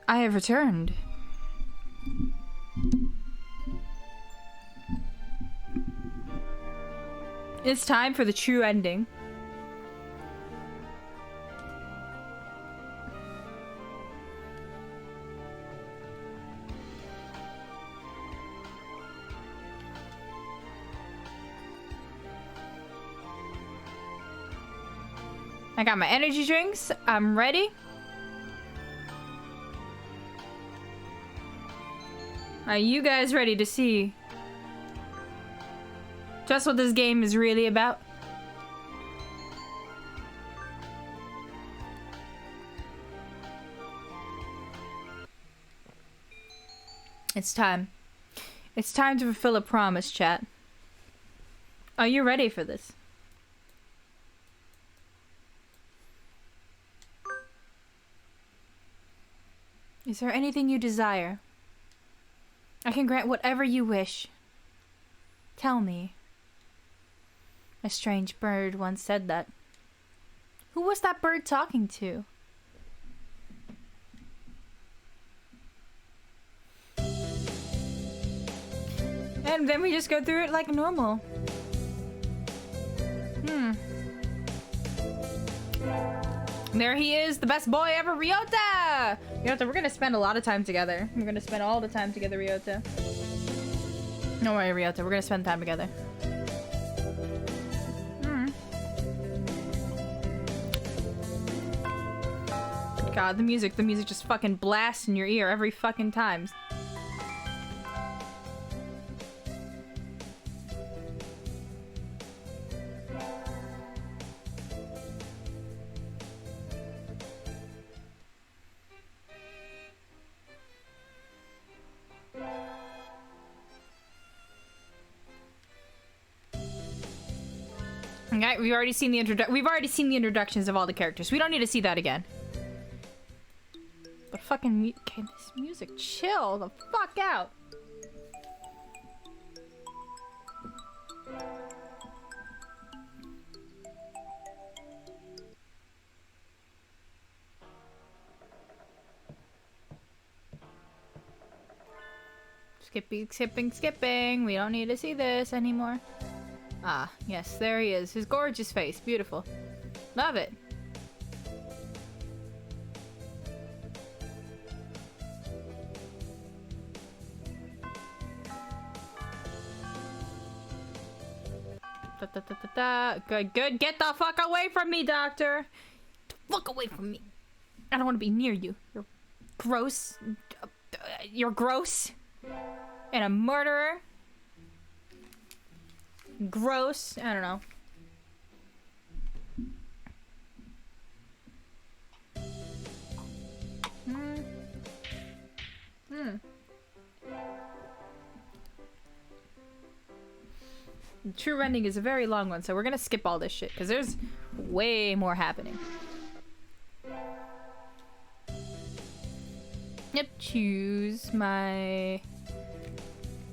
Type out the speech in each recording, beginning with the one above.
I have returned. It's time for the true ending. I got my energy drinks. I'm ready. Are you guys ready to see just what this game is really about? It's time. It's time to fulfill a promise, chat. Are you ready for this? Is there anything you desire? I can grant whatever you wish. Tell me. A strange bird once said that. Who was that bird talking to? And then we just go through it like normal. There he is, the best boy ever, Ryota! Ryota, we're gonna spend a lot of time together. We're gonna spend all the time together, Ryota. Don't worry, Ryota, we're gonna spend time together. God, the music just fucking blasts in your ear every fucking time. Okay, we've already seen the introductions of all the characters. We don't need to see that again. But fucking okay, this music, chill the fuck out. Skipping. We don't need to see this anymore. Ah, yes, there he is. His gorgeous face. Beautiful. Love it. Good. Get the fuck away from me, doctor. Get the fuck away from me. I don't want to be near you. You're gross. You're gross. And a murderer. Gross. I don't know. The true ending is a very long one, so we're gonna skip all this shit because there's way more happening. Yep, choose my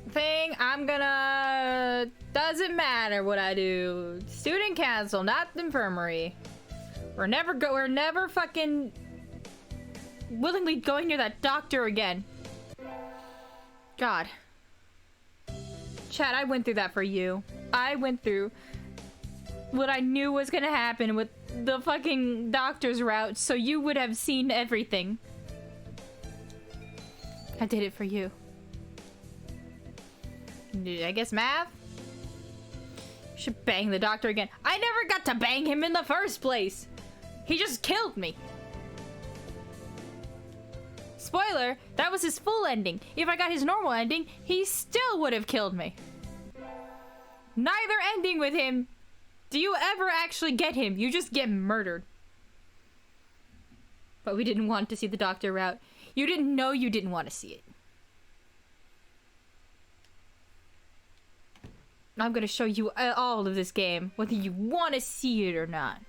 thing. I'm gonna... Doesn't matter what I do. Student council, not the infirmary. We're never fucking willingly going near that doctor again. God. Chat, I went through that for you. I went through what I knew was gonna happen with the fucking doctor's route, so you would have seen everything. I did it for you. I guess math? Should bang the doctor again. I never got to bang him in the first place. He just killed me. Spoiler, that was his full ending. If I got his normal ending, he still would have killed me. Neither ending with him do you ever actually get him. You just get murdered. But we didn't want to see the doctor route. You didn't know you didn't want to see it. I'm gonna show you all of this game, whether you want to see it or not.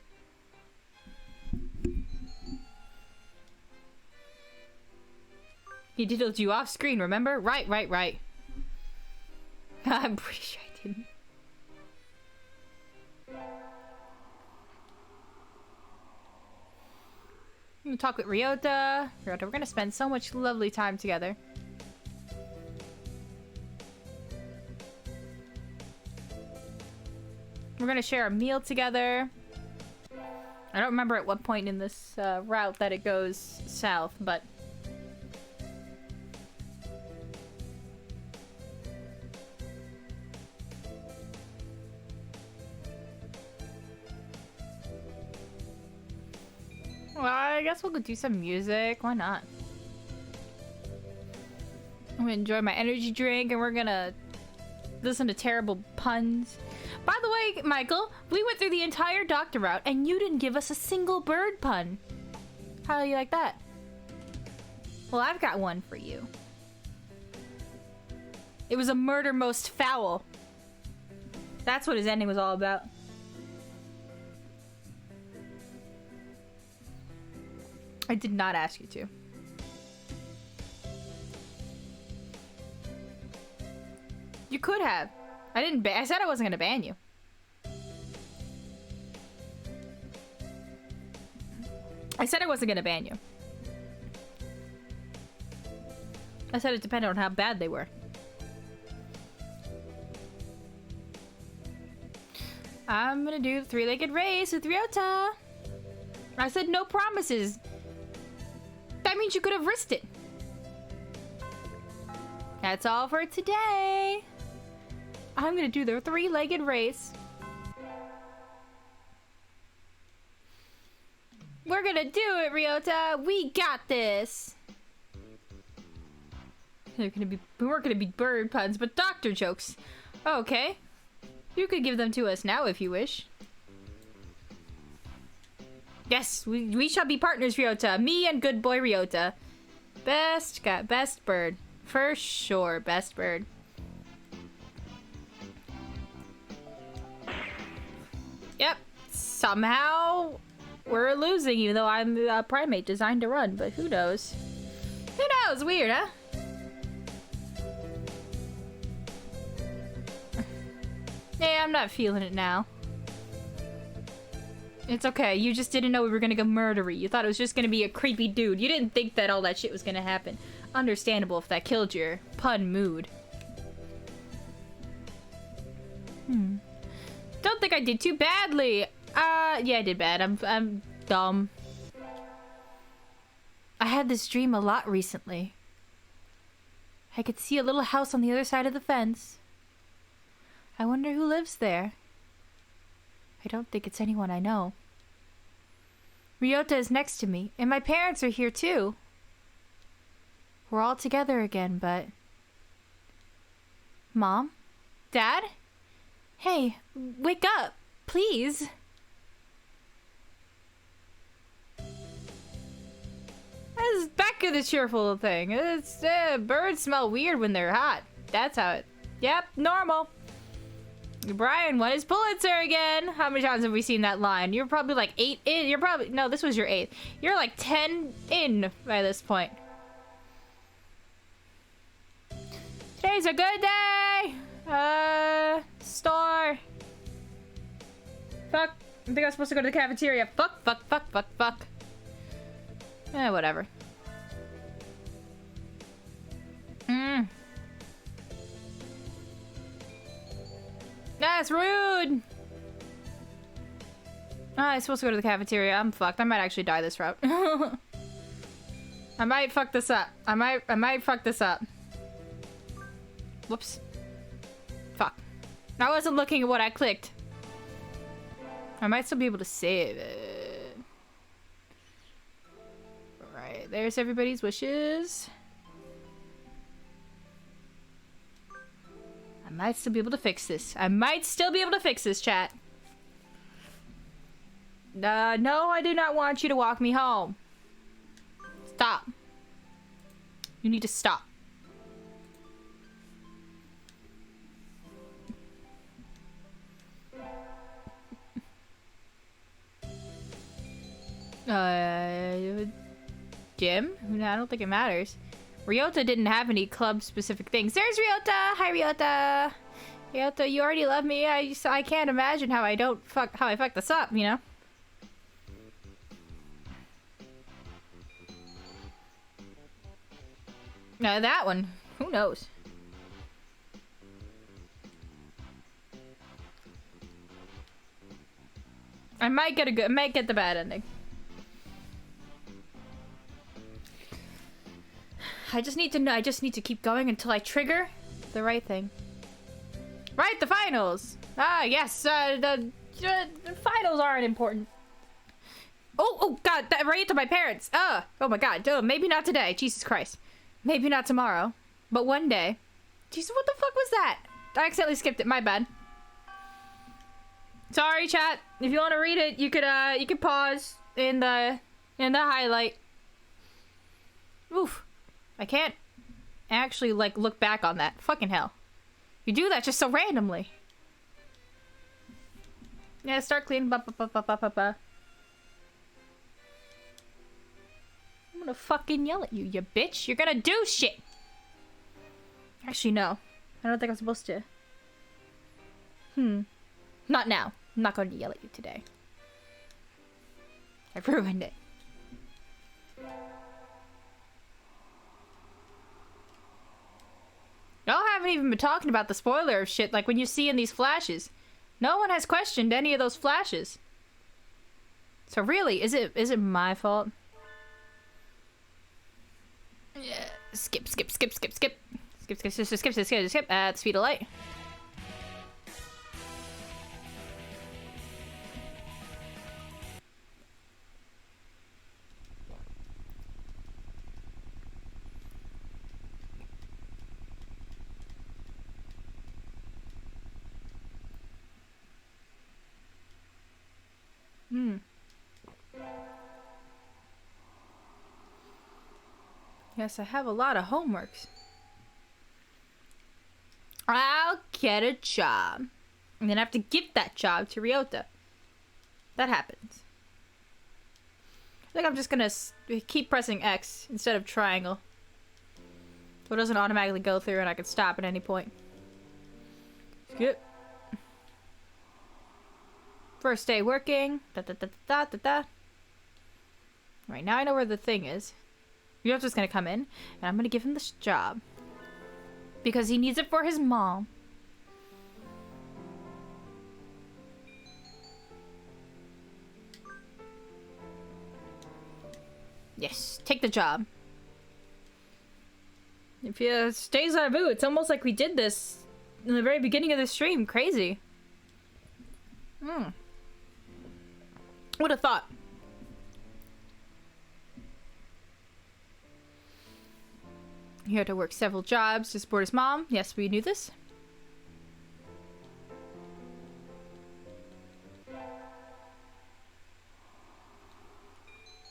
He diddled you off screen, remember? Right. I'm pretty sure I didn't. I'm gonna talk with Ryota. Ryota, we're gonna spend so much lovely time together. We're gonna share a meal together. I don't remember at what point in this route that it goes south, but... Well, I guess we'll go do some music. Why not? I'm gonna enjoy my energy drink and we're gonna listen to terrible puns. By the way, Michael, we went through the entire doctor route and you didn't give us a single bird pun. How do you like that? Well, I've got one for you. It was a murder most foul. That's what his ending was all about. I did not ask you to. You could have. I didn't I said I wasn't gonna ban you. I said I wasn't gonna ban you. I said it depended on how bad they were. I'm gonna do the three-legged race with Ryota. I said no promises. That means you could have risked it. That's all for today. I'm gonna do the three-legged race. We're gonna do it, Ryota. We got this. We weren't gonna be bird puns, but doctor jokes. Okay. You could give them to us now if you wish. Yes, we shall be partners, Ryota. Me and good boy Ryota. Best bird. For sure, best bird. Yep. Somehow we're losing, even though I'm a primate designed to run, but who knows? Who knows? Weird, huh? Yeah, I'm not feeling it now. It's okay. You just didn't know we were gonna go murdery. You thought it was just gonna be a creepy dude. You didn't think that all that shit was gonna happen. Understandable if that killed your pun mood. Don't think I did too badly. Yeah, I did bad. I'm dumb. I had this dream a lot recently. I could see a little house on the other side of the fence. I wonder who lives there. I don't think it's anyone I know. Ryota is next to me, and my parents are here too. We're all together again, but... Mom? Dad? Hey, wake up, please. This is back to the cheerful thing. It's birds smell weird when they're hot. That's how it... Yep, normal. Brian won his Pulitzer again. How many times have we seen that line? You're probably like 8 in. You're probably... No, this was your 8th. You're like 10 in by this point. Today's a good day. Store. Fuck. I think I was supposed to go to the cafeteria. Fuck. Whatever. That's rude! I'm supposed to go to the cafeteria. I'm fucked. I might actually die this route. I might fuck this up. I might fuck this up. Whoops. Fuck. I wasn't looking at what I clicked. I might still be able to save it. Alright, there's everybody's wishes. I might still be able to fix this. I might still be able to fix this, chat. No, I do not want you to walk me home. Stop. You need to stop. Gym? I don't think it matters. Ryota didn't have any club-specific things. There's Ryota! Hi, Ryota! Ryota, you already love me. I can't imagine how I fuck this up, you know? That one. Who knows? I might get the bad ending. I just need to know. I just need to keep going until I trigger the right thing. Right, the finals. Ah, yes. The finals aren't important. Oh God! That right to my parents. Oh my God. Maybe not today. Jesus Christ. Maybe not tomorrow, but one day. Jesus, what the fuck was that? I accidentally skipped it. My bad. Sorry, chat. If you want to read it, you could pause in the highlight. Oof. I can't actually like look back on that. Fucking hell. You do that just so randomly. Yeah, start cleaning. I'm gonna fucking yell at you, you bitch. You're gonna do shit. Actually, no. I don't think I'm supposed to. Not now. I'm not going to yell at you today. I've ruined it. Y'all haven't even been talking about the spoiler of shit like when you see in these flashes. No one has questioned any of those flashes. So really, is it my fault? Yeah. Skip. Skip. At the speed of light. Yes, I have a lot of homeworks. I'll get a job. And then I have to give that job to Ryota. That happens. I think I'm just gonna keep pressing X instead of triangle. So it doesn't automatically go through and I can stop at any point. Skip. First day working. Right, now I know where the thing is. Ryota's gonna come in, and I'm gonna give him this job. Because he needs it for his mom. Yes, take the job. If you stays on vu, it's almost like we did this in the very beginning of the stream. Crazy. Would have thought. He had to work several jobs to support his mom. Yes, we knew this.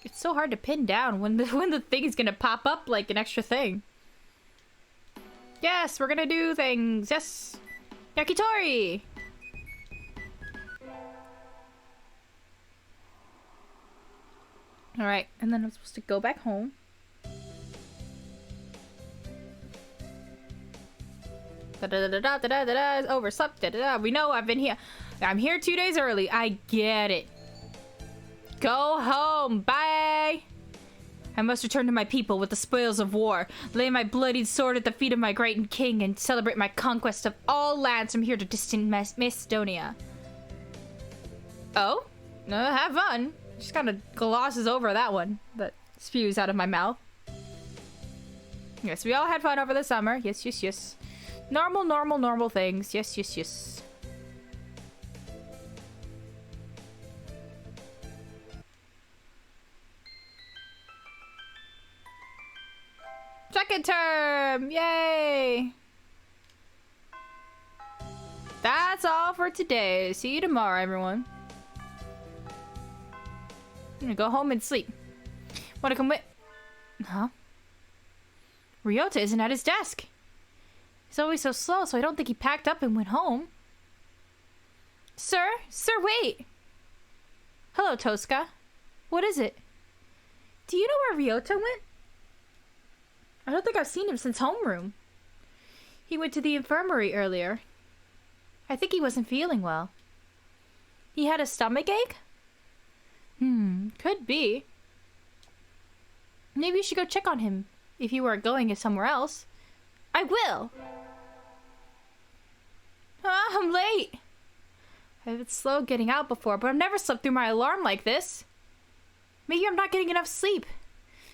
It's so hard to pin down when the thing is gonna pop up like an extra thing. Yes, we're gonna do things. Yes, yakitori. All right, and then I'm supposed to go back home. Overslept. We know I've been here. I'm here 2 days early. I get it. Go home. Bye. I must return to my people with the spoils of war, lay my bloodied sword at the feet of my great king, and celebrate my conquest of all lands from here to distant Macedonia. Oh? Have fun. Just kind of glosses over that one that spews out of my mouth. Yes, we all had fun over the summer. Yes, yes, yes. Normal things. Yes, yes, yes. Second term! Yay! That's all for today. See you tomorrow, everyone. I'm gonna go home and sleep. Wanna come with... Huh? Ryota isn't at his desk. He's always so slow, so I don't think he packed up and went home. Sir? Sir, wait! Hello, Tosca. What is it? Do you know where Ryota went? I don't think I've seen him since homeroom. He went to the infirmary earlier. I think he wasn't feeling well. He had a stomachache? Could be. Maybe you should go check on him if you are going somewhere else. I will! Ah, I'm late! I've been slow getting out before, but I've never slept through my alarm like this. Maybe I'm not getting enough sleep.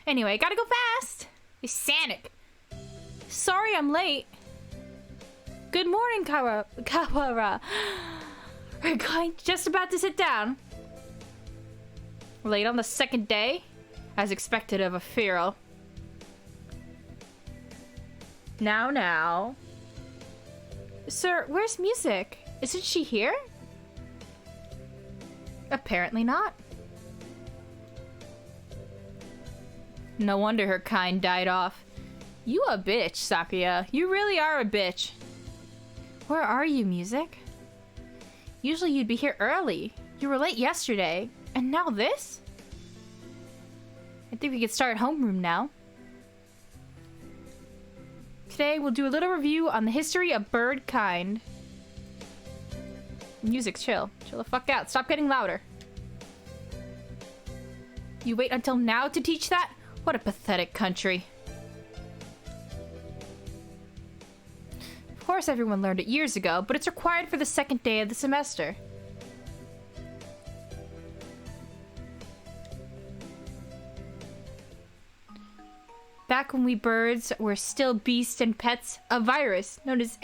Anyway, gotta go fast! It's Sonic. Sorry I'm late. Good morning, Kawara. We're going just about to sit down. Late on the second day? As expected of a feral. Now. Sir, where's Music? Isn't she here? Apparently not. No wonder her kind died off. You a bitch, Sakuya. You really are a bitch. Where are you, Music? Usually you'd be here early. You were late yesterday. And now this? I think we could start homeroom now. Today we'll do a little review on the history of bird kind. Music, chill. Chill the fuck out. Stop getting louder. You wait until now to teach that? What a pathetic country. Of course everyone learned it years ago, but it's required for the second day of the semester. Back when we birds were still beasts and pets, a virus known as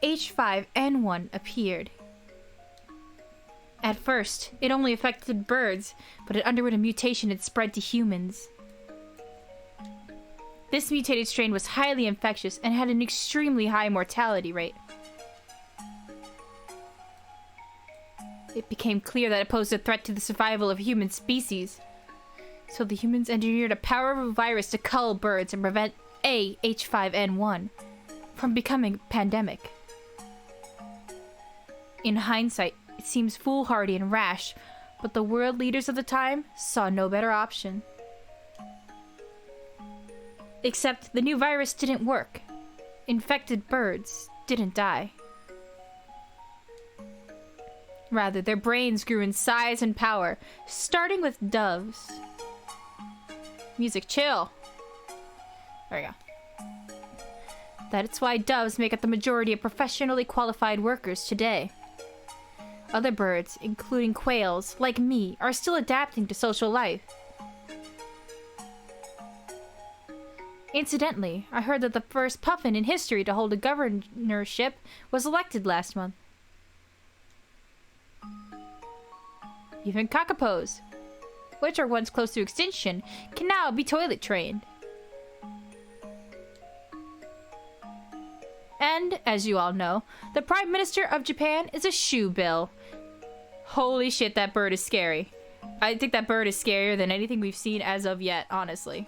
H5N1 appeared. At first, it only affected birds, but it underwent a mutation and spread to humans. This mutated strain was highly infectious and had an extremely high mortality rate. It became clear that it posed a threat to the survival of human species. So the humans engineered a powerful virus to cull birds and prevent H5N1 from becoming a pandemic. In hindsight, it seems foolhardy and rash, but the world leaders of the time saw no better option. Except the new virus didn't work. Infected birds didn't die. Rather, their brains grew in size and power, starting with doves. Music, chill. There we go. That's why doves make up the majority of professionally qualified workers today. Other birds, including quails, like me, are still adapting to social life. Incidentally, I heard that the first puffin in history to hold a governorship was elected last month. Even kakapos, which are once close to extinction, can now be toilet trained. And, as you all know, the Prime Minister of Japan is a shoebill. Holy shit, that bird is scary. I think that bird is scarier than anything we've seen as of yet, honestly.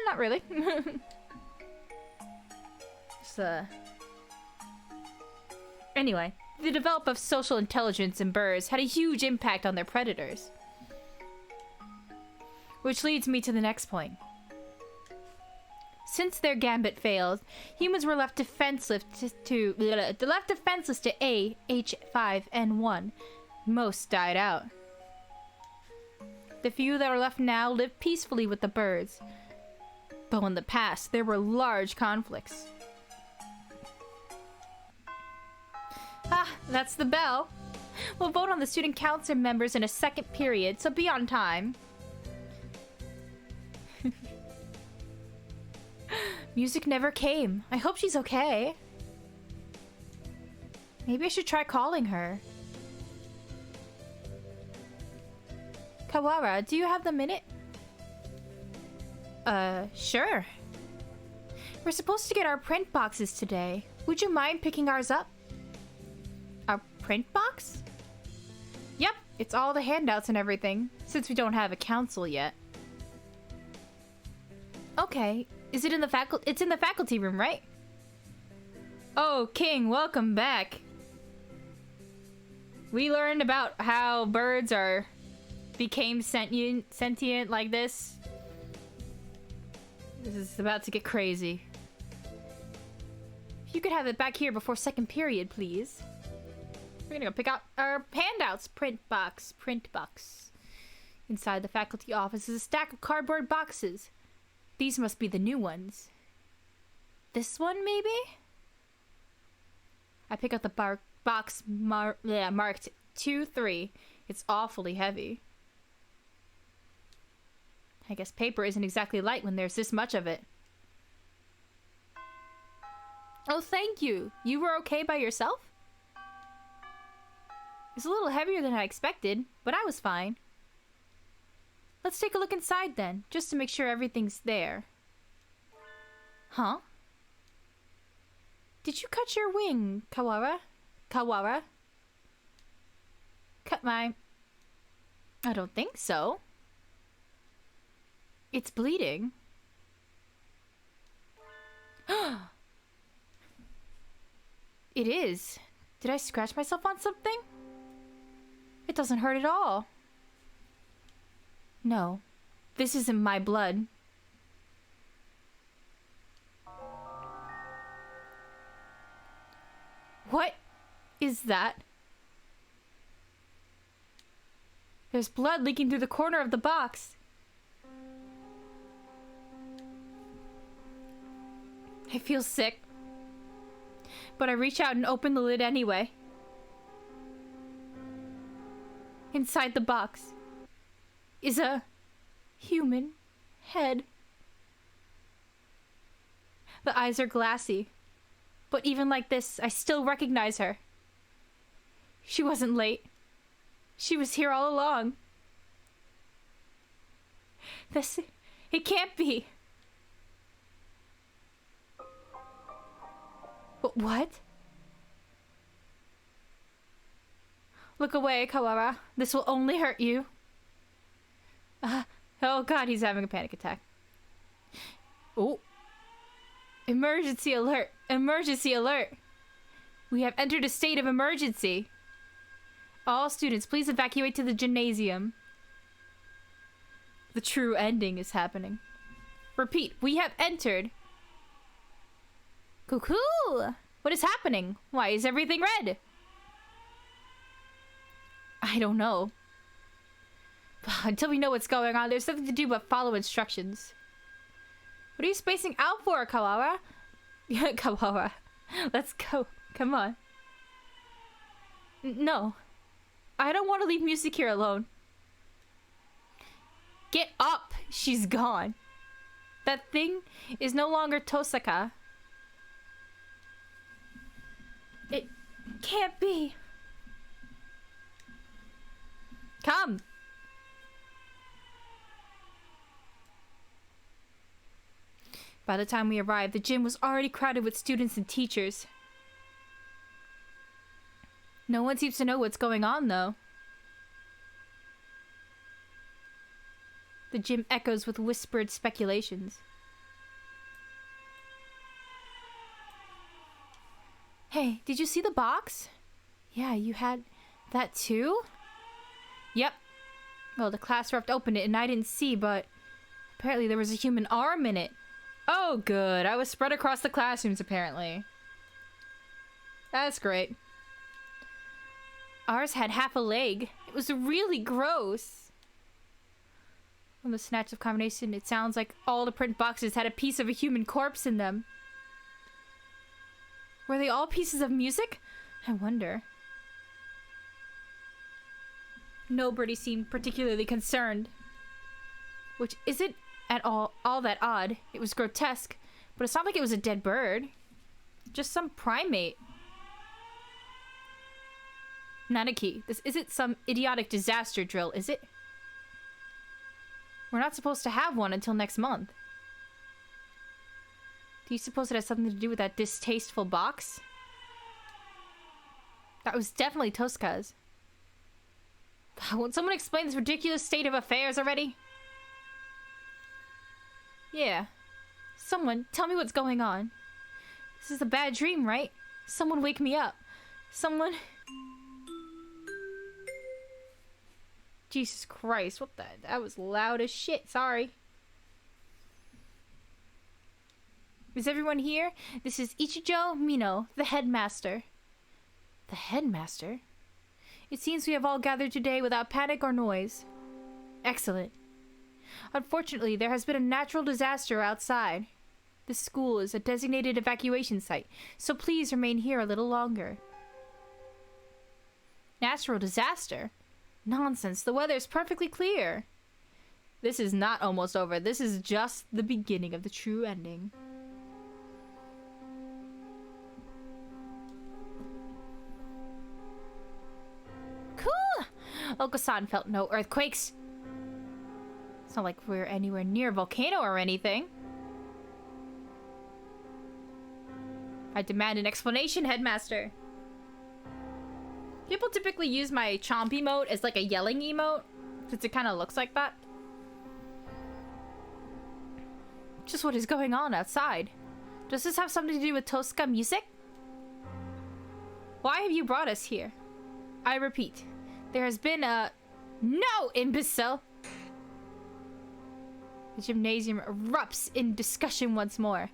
Not really. Anyway, the development of social intelligence in birds had a huge impact on their predators. Which leads me to the next point. Since their gambit failed, humans were left defenseless to H5N1. Most died out. The few that are left now live peacefully with the birds. But in the past, there were large conflicts. Ah, that's the bell. We'll vote on the student council members in a second period, so be on time. Music never came. I hope she's okay. Maybe I should try calling her. Kawara, do you have the minute? Sure. We're supposed to get our print boxes today. Would you mind picking ours up? Our print box? Yep, it's all the handouts and everything, since we don't have a council yet. Okay, is it in the faculty? It's in the faculty room, right? Oh, King, welcome back. We learned about how birds became sentient like this. This is about to get crazy. If you could have it back here before second period, please. We're gonna go pick out our handouts. Print box. Inside the faculty office is a stack of cardboard boxes. These must be the new ones. This one, maybe? I pick up the box marked 2-3. It's awfully heavy. I guess paper isn't exactly light when there's this much of it. Oh, thank you. You were okay by yourself? It's a little heavier than I expected, but I was fine. Let's take a look inside then, just to make sure everything's there. Huh? Did you cut your wing, Kawara? Kawara? Cut my... I don't think so. It's bleeding. It is. Did I scratch myself on something? It doesn't hurt at all. No, this isn't my blood. What is that? There's blood leaking through the corner of the box. I feel sick, but I reach out and open the lid anyway. Inside the box is a human head. The eyes are glassy, but even like this, I still recognize her. She wasn't late. She was here all along. It can't be. But what? Look away, Kawara. This will only hurt you. Oh god, he's having a panic attack. Oh. Emergency alert. Emergency alert. We have entered a state of emergency. All students, please evacuate to the gymnasium. The true ending is happening. Repeat, we have entered. Cuckoo! What is happening? Why is everything red? I don't know. Until we know what's going on, there's nothing to do but follow instructions. What are you spacing out for, Kawara? Kawara. Let's go. Come on. No. I don't want to leave music here alone. Get up! She's gone. That thing is no longer Tosaka. It can't be. Come! By the time we arrived, the gym was already crowded with students and teachers. No one seems to know what's going on, though. The gym echoes with whispered speculations. Hey, did you see the box? Yeah, you had that too? Yep. Well, the class rep opened it and I didn't see, but apparently there was a human arm in it. Oh, good. I was spread across the classrooms, apparently. That's great. Ours had half a leg. It was really gross. From the snatch of combination, it sounds like all the print boxes had a piece of a human corpse in them. Were they all pieces of music? I wonder. Nobody seemed particularly concerned. Which isn't at all that odd. It was grotesque, but it's not like it was a dead bird. Just some primate. Nanaki, this isn't some idiotic disaster drill, is it? We're not supposed to have one until next month. Do you suppose it has something to do with that distasteful box? That was definitely Tosca's. Won't someone explain this ridiculous state of affairs already? Yeah. Someone, tell me what's going on. This is a bad dream, right? Someone wake me up. Someone... Jesus Christ, what the... That was loud as shit, sorry. Is everyone here? This is Ichijo Mino, the headmaster. The headmaster? It seems we have all gathered today without panic or noise. Excellent. Unfortunately, there has been a natural disaster outside. This school is a designated evacuation site, so please remain here a little longer. Natural disaster? Nonsense, the weather is perfectly clear. This is not almost over. This is just the beginning of the true ending. Cool! Oko-san felt no earthquakes. It's not like we're anywhere near a volcano or anything. I demand an explanation, Headmaster. People typically use my chomp emote as like a yelling emote, since it kind of looks like that. Just what is going on outside? Does this have something to do with Tosca music? Why have you brought us here? I repeat, there has been a... No, imbecile! The gymnasium erupts in discussion once more.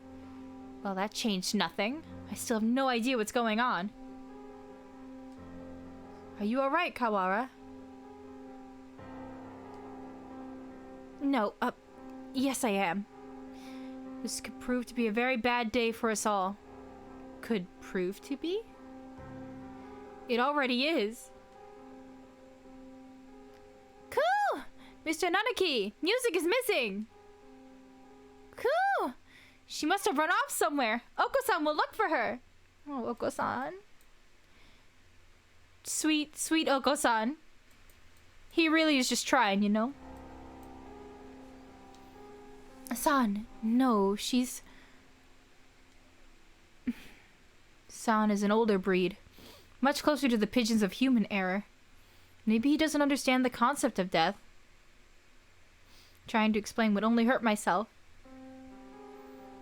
Well, that changed nothing. I still have no idea what's going on. Are you alright, Kawara? No, yes I am. This could prove to be a very bad day for us all. Could prove to be? It already is. Cool! Mr. Nanaki, music is missing! Cool! She must have run off somewhere. Oko-san will look for her. Oh, Oko-san. Sweet, sweet Oko-san. He really is just trying, you know? San, no, she's... San is an older breed. Much closer to the pigeons of human era. Maybe he doesn't understand the concept of death. Trying to explain would only hurt myself.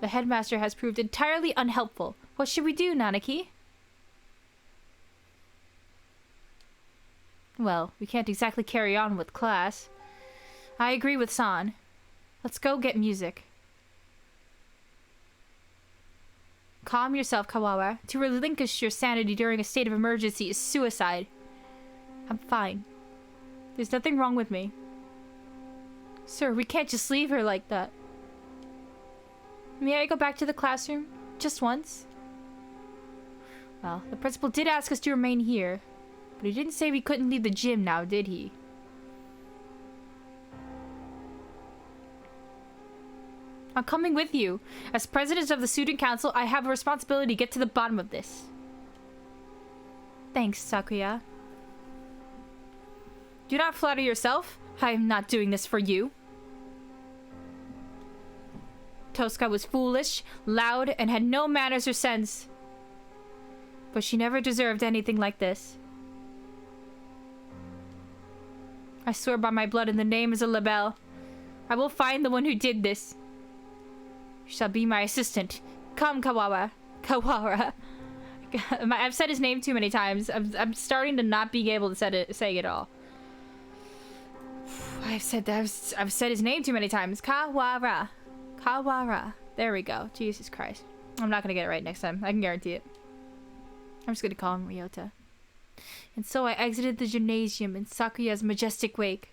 The headmaster has proved entirely unhelpful. What should we do, Nanaki? Well, we can't exactly carry on with class. I agree with San. Let's go get music. Calm yourself, Kawara. To relinquish your sanity during a state of emergency is suicide. I'm fine. There's nothing wrong with me. Sir, we can't just leave her like that. May I go back to the classroom? Just once? Well, the principal did ask us to remain here, but he didn't say we couldn't leave the gym now, did he? I'm coming with you. As president of the student council, I have a responsibility to get to the bottom of this. Thanks, Sakuya. Do not flatter yourself. I am not doing this for you. Tosca was foolish, loud, and had no manners or sense. But she never deserved anything like this. I swear by my blood and the name is a label. I will find the one who did this. You shall be my assistant. Come, Kawara. Kawara. I've said his name too many times. I'm starting to not be able to say it all. I've said his name too many times. Kawara. Kawara. There we go. Jesus Christ. I'm not gonna get it right next time. I can guarantee it. I'm just gonna call him Ryota. And so I exited the gymnasium in Sakuya's majestic wake.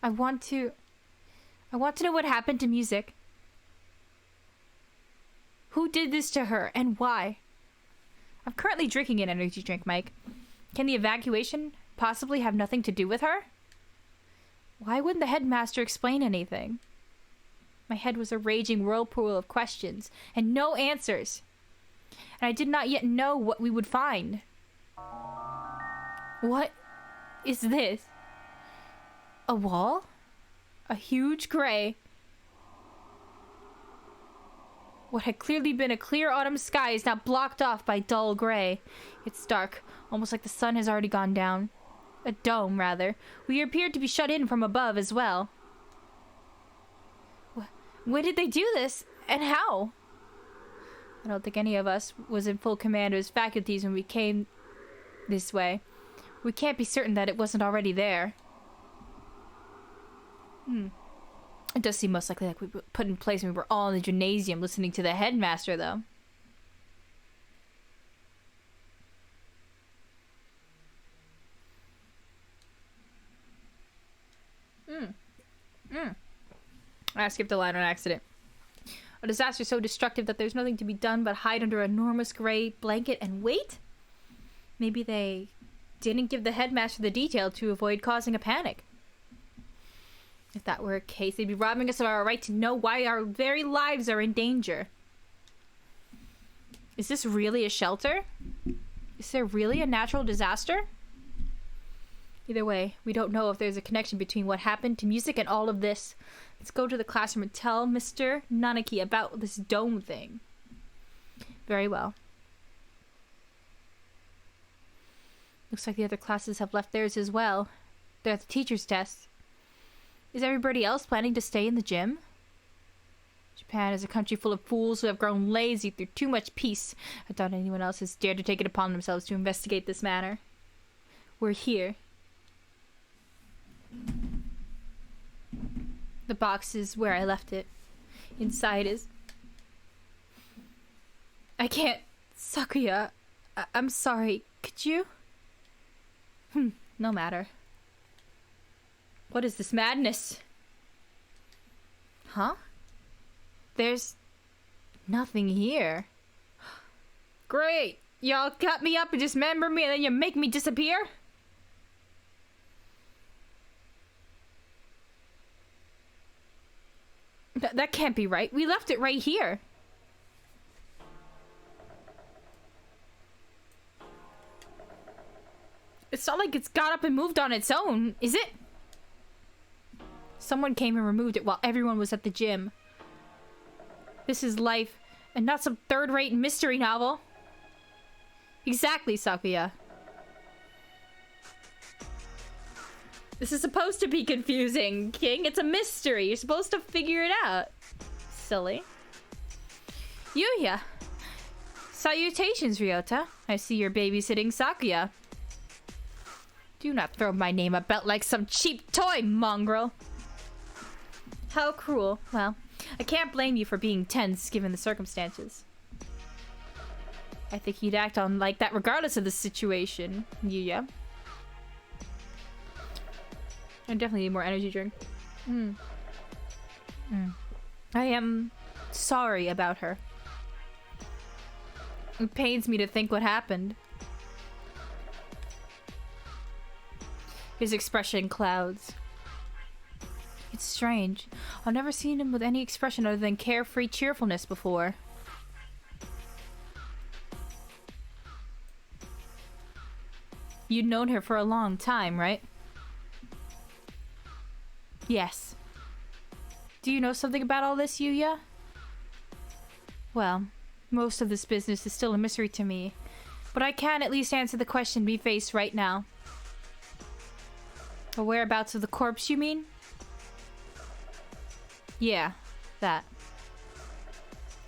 I want to know what happened to music. Who did this to her and why? I'm currently drinking an energy drink, Mike. Can the evacuation possibly have nothing to do with her? Why wouldn't the headmaster explain anything? My head was a raging whirlpool of questions and no answers. And I did not yet know what we would find. What is this? A wall? A huge gray. What had clearly been a clear autumn sky is now blocked off by dull gray. It's dark, almost like the sun has already gone down. A dome, rather. We appeared to be shut in from above as well. When did they do this? And how? I don't think any of us was in full command of his faculties when we came this way. We can't be certain that it wasn't already there. It does seem most likely like we were put in place when we were all in the gymnasium listening to the headmaster, though. I skipped a line on accident. A disaster so destructive that there's nothing to be done but hide under an enormous gray blanket and wait? Maybe they didn't give the headmaster the detail to avoid causing a panic. If that were a case, they'd be robbing us of our right to know why our very lives are in danger. Is this really a shelter? Is there really a natural disaster? Either way, we don't know if there's a connection between what happened to music and all of this. Let's go to the classroom and tell Mr. Nanaki about this dome thing. Very well. Looks like the other classes have left theirs as well. They're at the teacher's desk. Is everybody else planning to stay in the gym? Japan is a country full of fools who have grown lazy through too much peace. I doubt anyone else has dared to take it upon themselves to investigate this matter. We're here. The box is where I left it. Inside is... I can't... Sakuya, I'm sorry. Could you? No matter. What is this madness? Huh? There's... nothing here. Great! Y'all cut me up and dismember me and then you make me disappear? That can't be right. We left it right here. It's not like it's got up and moved on its own, is it? Someone came and removed it while everyone was at the gym. This is life, and not some third-rate mystery novel. Exactly, Sakuya. This is supposed to be confusing, King. It's a mystery. You're supposed to figure it out. Silly. Yuya. Salutations, Ryota. I see you're babysitting Sakuya. Do not throw my name about like some cheap toy, mongrel. How cruel. Well, I can't blame you for being tense given the circumstances. I think you'd act on like that regardless of the situation, Yuya. I definitely need more energy drink. I am sorry about her. It pains me to think what happened. His expression clouds. It's strange. I've never seen him with any expression other than carefree cheerfulness before. You'd known her for a long time, right? Yes. Do you know something about all this, Yuya? Well, most of this business is still a mystery to me, but I can at least answer the question we face right now. The whereabouts of the corpse, you mean? Yeah, that.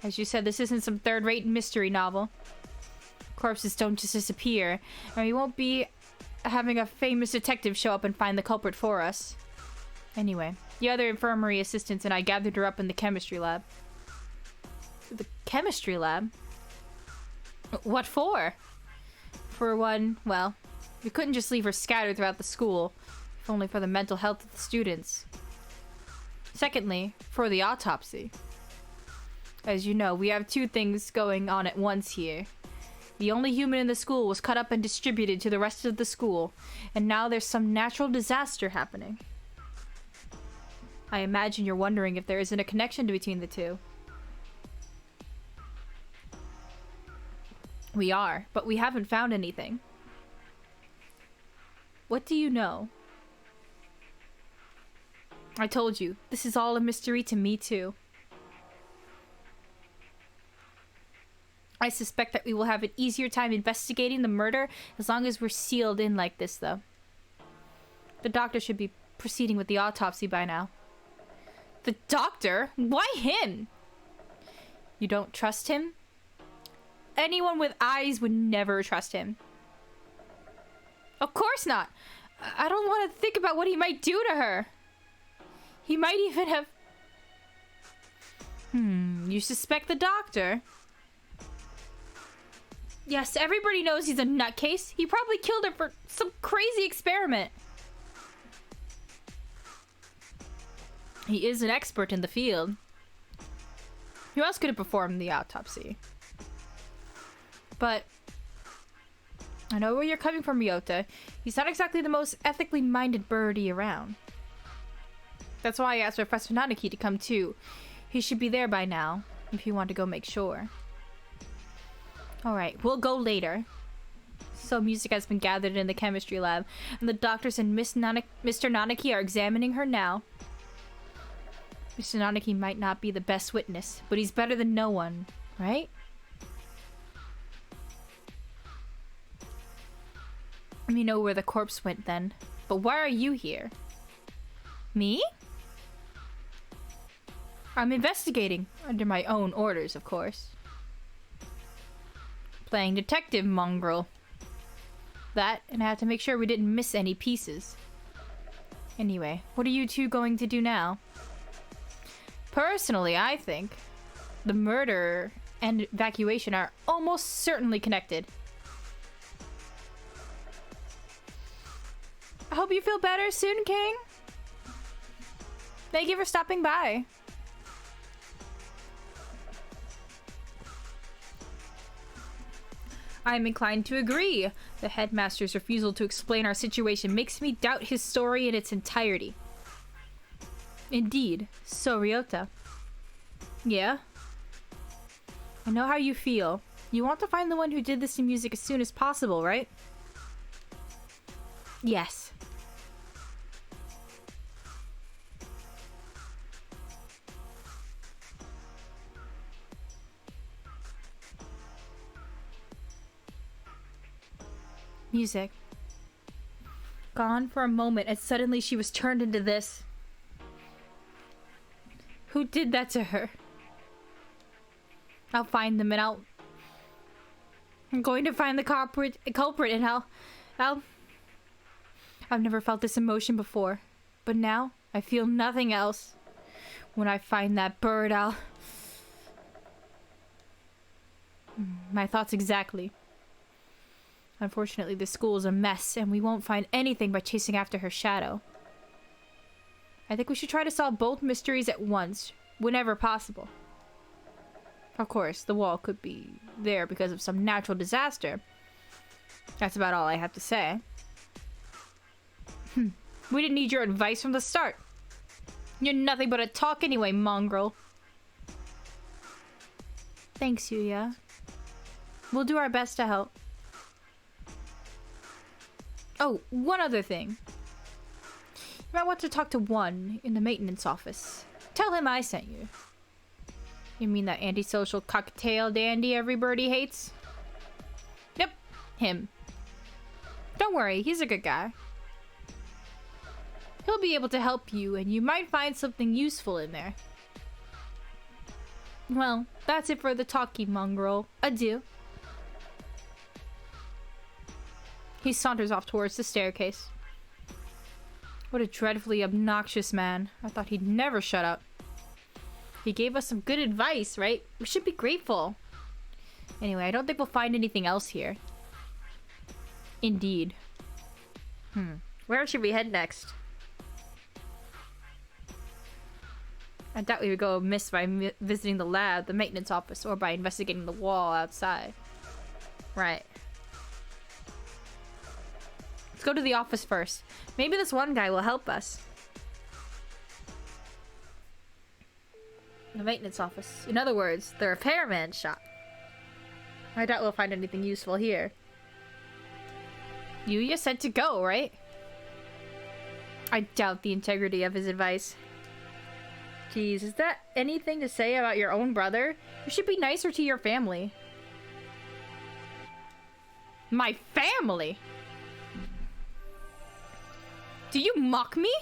As you said, this isn't some third-rate mystery novel. Corpses don't just disappear, and we won't be having a famous detective show up and find the culprit for us. Anyway, the other infirmary assistants and I gathered her up in the chemistry lab. The chemistry lab? What for? For one, well, we couldn't just leave her scattered throughout the school, if only for the mental health of the students. Secondly, for the autopsy. As you know, we have two things going on at once here. The only human in the school was cut up and distributed to the rest of the school, and now there's some natural disaster happening. I imagine you're wondering if there isn't a connection between the two. We are, but we haven't found anything. What do you know? I told you, this is all a mystery to me too. I suspect that we will have an easier time investigating the murder as long as we're sealed in like this, though. The doctor should be proceeding with the autopsy by now. The doctor? Why him? You don't trust him? Anyone with eyes would never trust him. Of course not. I don't want to think about what he might do to her. He might even have... You suspect the doctor? Yes, everybody knows he's a nutcase. He probably killed her for some crazy experiment. He is an expert in the field. Who else could have performed the autopsy? But I know where you're coming from, Ryota. He's not exactly the most ethically minded birdie around. That's why I asked Professor Nanaki to come too. He should be there by now, if you want to go make sure. Alright, we'll go later. So music has been gathered in the chemistry lab, and the doctors and Mr. Nanaki are examining her now. Mr. Nanaki might not be the best witness, but he's better than no one, right? Let me know where the corpse went then. But why are you here? Me? I'm investigating, under my own orders, of course. Playing detective, mongrel. That, and I have to make sure we didn't miss any pieces. Anyway, what are you two going to do now? Personally, I think the murder and evacuation are almost certainly connected. I hope you feel better soon, King. Thank you for stopping by. I'm inclined to agree. The headmaster's refusal to explain our situation makes me doubt his story in its entirety. Indeed. So, Ryota. Yeah? I know how you feel. You want to find the one who did this to music as soon as possible, right? Yes. Music. Gone for a moment, and suddenly she was turned into this. Who did that to her? I'll find them, and I'm going to find the culprit, and I've never felt this emotion before, but now I feel nothing else. When I find that bird, My thoughts exactly. Unfortunately, the school is a mess, and we won't find anything by chasing after her shadow. I think we should try to solve both mysteries at once, whenever possible. Of course, the wall could be there because of some natural disaster. That's about all I have to say. We didn't need your advice from the start. You're nothing but a talk anyway, mongrel. Thanks, Yuya. We'll do our best to help. Oh, one other thing. You might want to talk to one in the maintenance office. Tell him I sent you. You mean that antisocial cocktail dandy every birdie hates? Yep, him. Don't worry, he's a good guy. He'll be able to help you, and you might find something useful in there. Well, that's it for the talking, mongrel. Adieu. He saunters off towards the staircase. What a dreadfully obnoxious man. I thought he'd never shut up. He gave us some good advice, right? We should be grateful. Anyway, I don't think we'll find anything else here. Indeed. Where should we head next? I doubt we would go amiss by visiting the lab, the maintenance office, or by investigating the wall outside. Right. Let's go to the office first. Maybe this one guy will help us. The maintenance office. In other words, the repairman shop. I doubt we'll find anything useful here. Yuya said to go, right? I doubt the integrity of his advice. Jeez, is that anything to say about your own brother? You should be nicer to your family. My family? Do you mock me?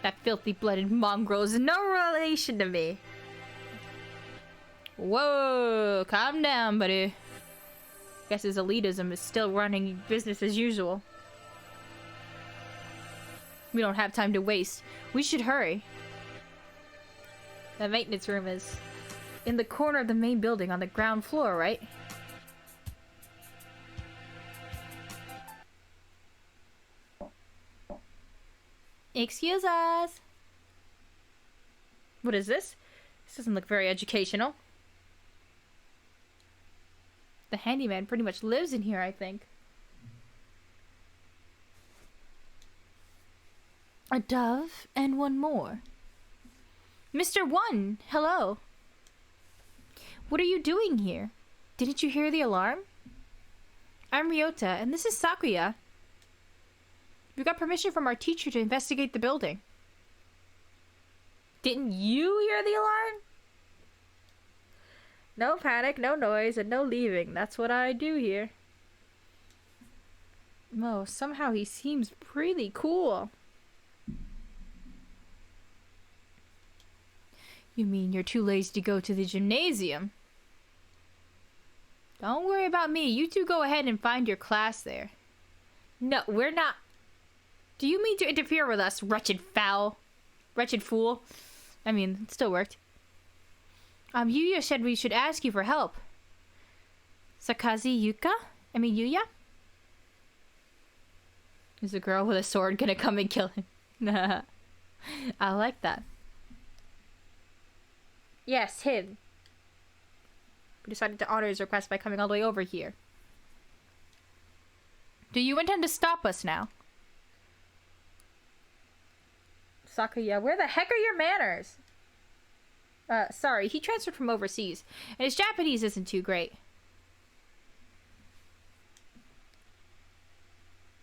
That filthy-blooded mongrel is no relation to me. Whoa, calm down, buddy. Guess his elitism is still running business as usual. We don't have time to waste. We should hurry. The maintenance room is in the corner of the main building on the ground floor, right? Excuse us. What is this? This doesn't look very educational. The handyman pretty much lives in here, I think. A dove and one more. Mr. One, hello. What are you doing here? Didn't you hear the alarm? I'm Ryota, and this is Sakuya. We got permission from our teacher to investigate the building. Didn't you hear the alarm? No panic, no noise, and no leaving. That's what I do here. Oh, somehow he seems pretty cool. You mean you're too lazy to go to the gymnasium? Don't worry about me. You two go ahead and find your class there. No, we're not. Do you mean to interfere with us, wretched fool? I mean, it still worked. Yuya said we should ask you for help. Yuya? Is a girl with a sword gonna come and kill him? I like that. Yes, him. We decided to honor his request by coming all the way over here. Do you intend to stop us now? Sakuya, where the heck are your manners? Sorry, he transferred from overseas, and his Japanese isn't too great.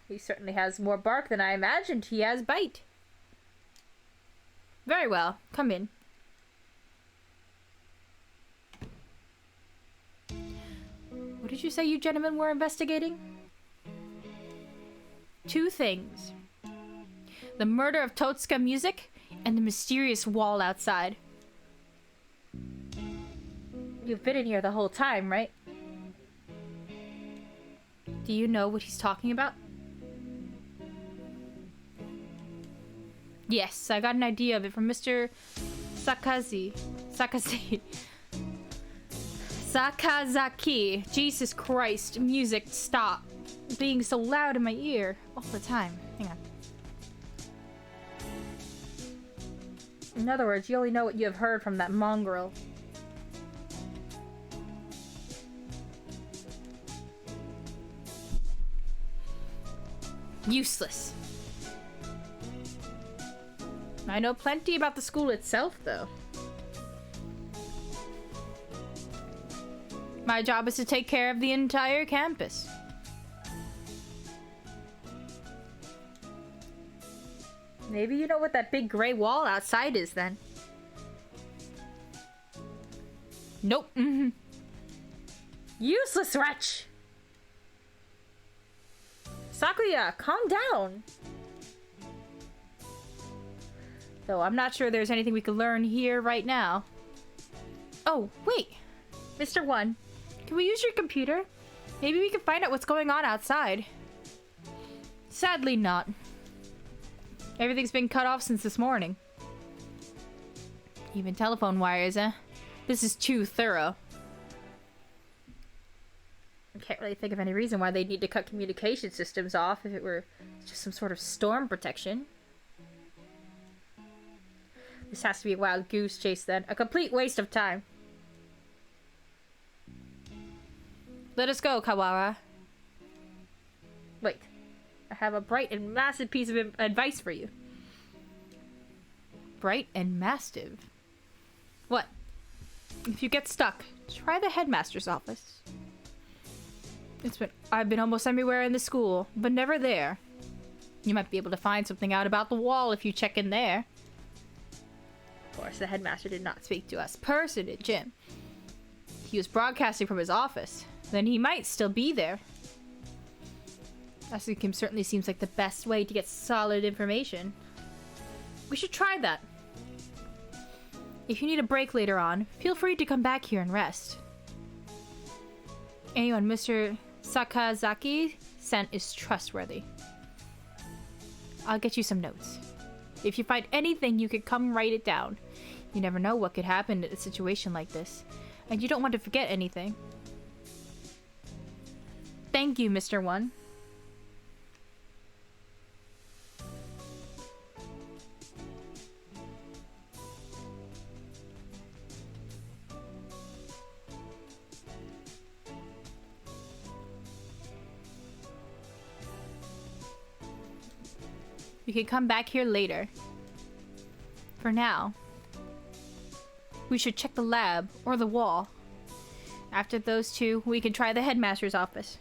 He certainly has more bark than I imagined he has bite. Very well, come in. What did you say you gentlemen were investigating? Two things. The murder of Totsuka Music and the mysterious wall outside. You've been in here the whole time, right? Do you know what he's talking about? Yes, I got an idea of it from Mr. Sakazaki. Jesus Christ, music, stop being so loud in my ear all the time. Hang on. In other words, you only know what you have heard from that mongrel. Useless. I know plenty about the school itself, though. My job is to take care of the entire campus. Maybe you know what that big gray wall outside is, then. Nope. Useless wretch! Sakuya, calm down! Though I'm not sure there's anything we can learn here right now. Oh, wait! Mr. One, can we use your computer? Maybe we can find out what's going on outside. Sadly not. Everything's been cut off since this morning. Even telephone wires, eh? This is too thorough. I can't really think of any reason why they'd need to cut communication systems off if it were just some sort of storm protection. This has to be a wild goose chase then. A complete waste of time. Let us go, Kawara. Wait. I have a bright and massive piece of advice for you. Bright and massive? What? If you get stuck, try the headmaster's office. I've been almost everywhere in the school, but never there. You might be able to find something out about the wall if you check in there. Of course, the headmaster did not speak to us personally, Jim. He was broadcasting from his office. Then he might still be there. Asking him certainly seems like the best way to get solid information. We should try that. If you need a break later on, feel free to come back here and rest. Anyone Mr. Sakazaki sent is trustworthy. I'll get you some notes. If you find anything, you could come write it down. You never know what could happen in a situation like this, and you don't want to forget anything. Thank you, Mr. One. We can come back here later. For now, we should check the lab or the wall. After those two, we can try the headmaster's office.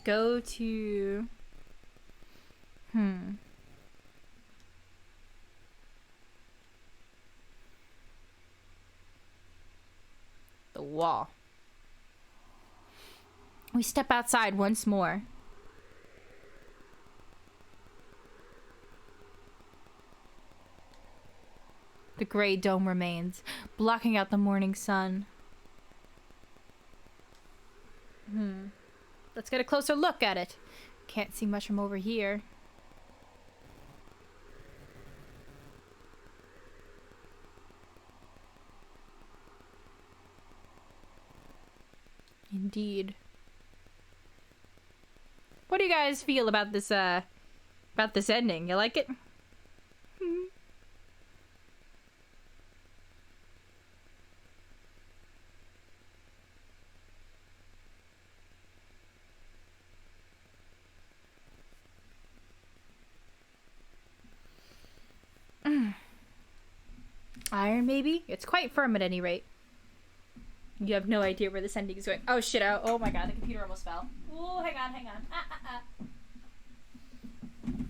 Go to... The wall. We step outside once more. The gray dome remains, blocking out the morning sun. Let's get a closer look at it. Can't see much from over here. Indeed. What do you guys feel about this ending? You like it? Iron, maybe? It's quite firm at any rate. You have no idea where this ending is going. Oh shit, oh my god, the computer almost fell. Oh, hang on.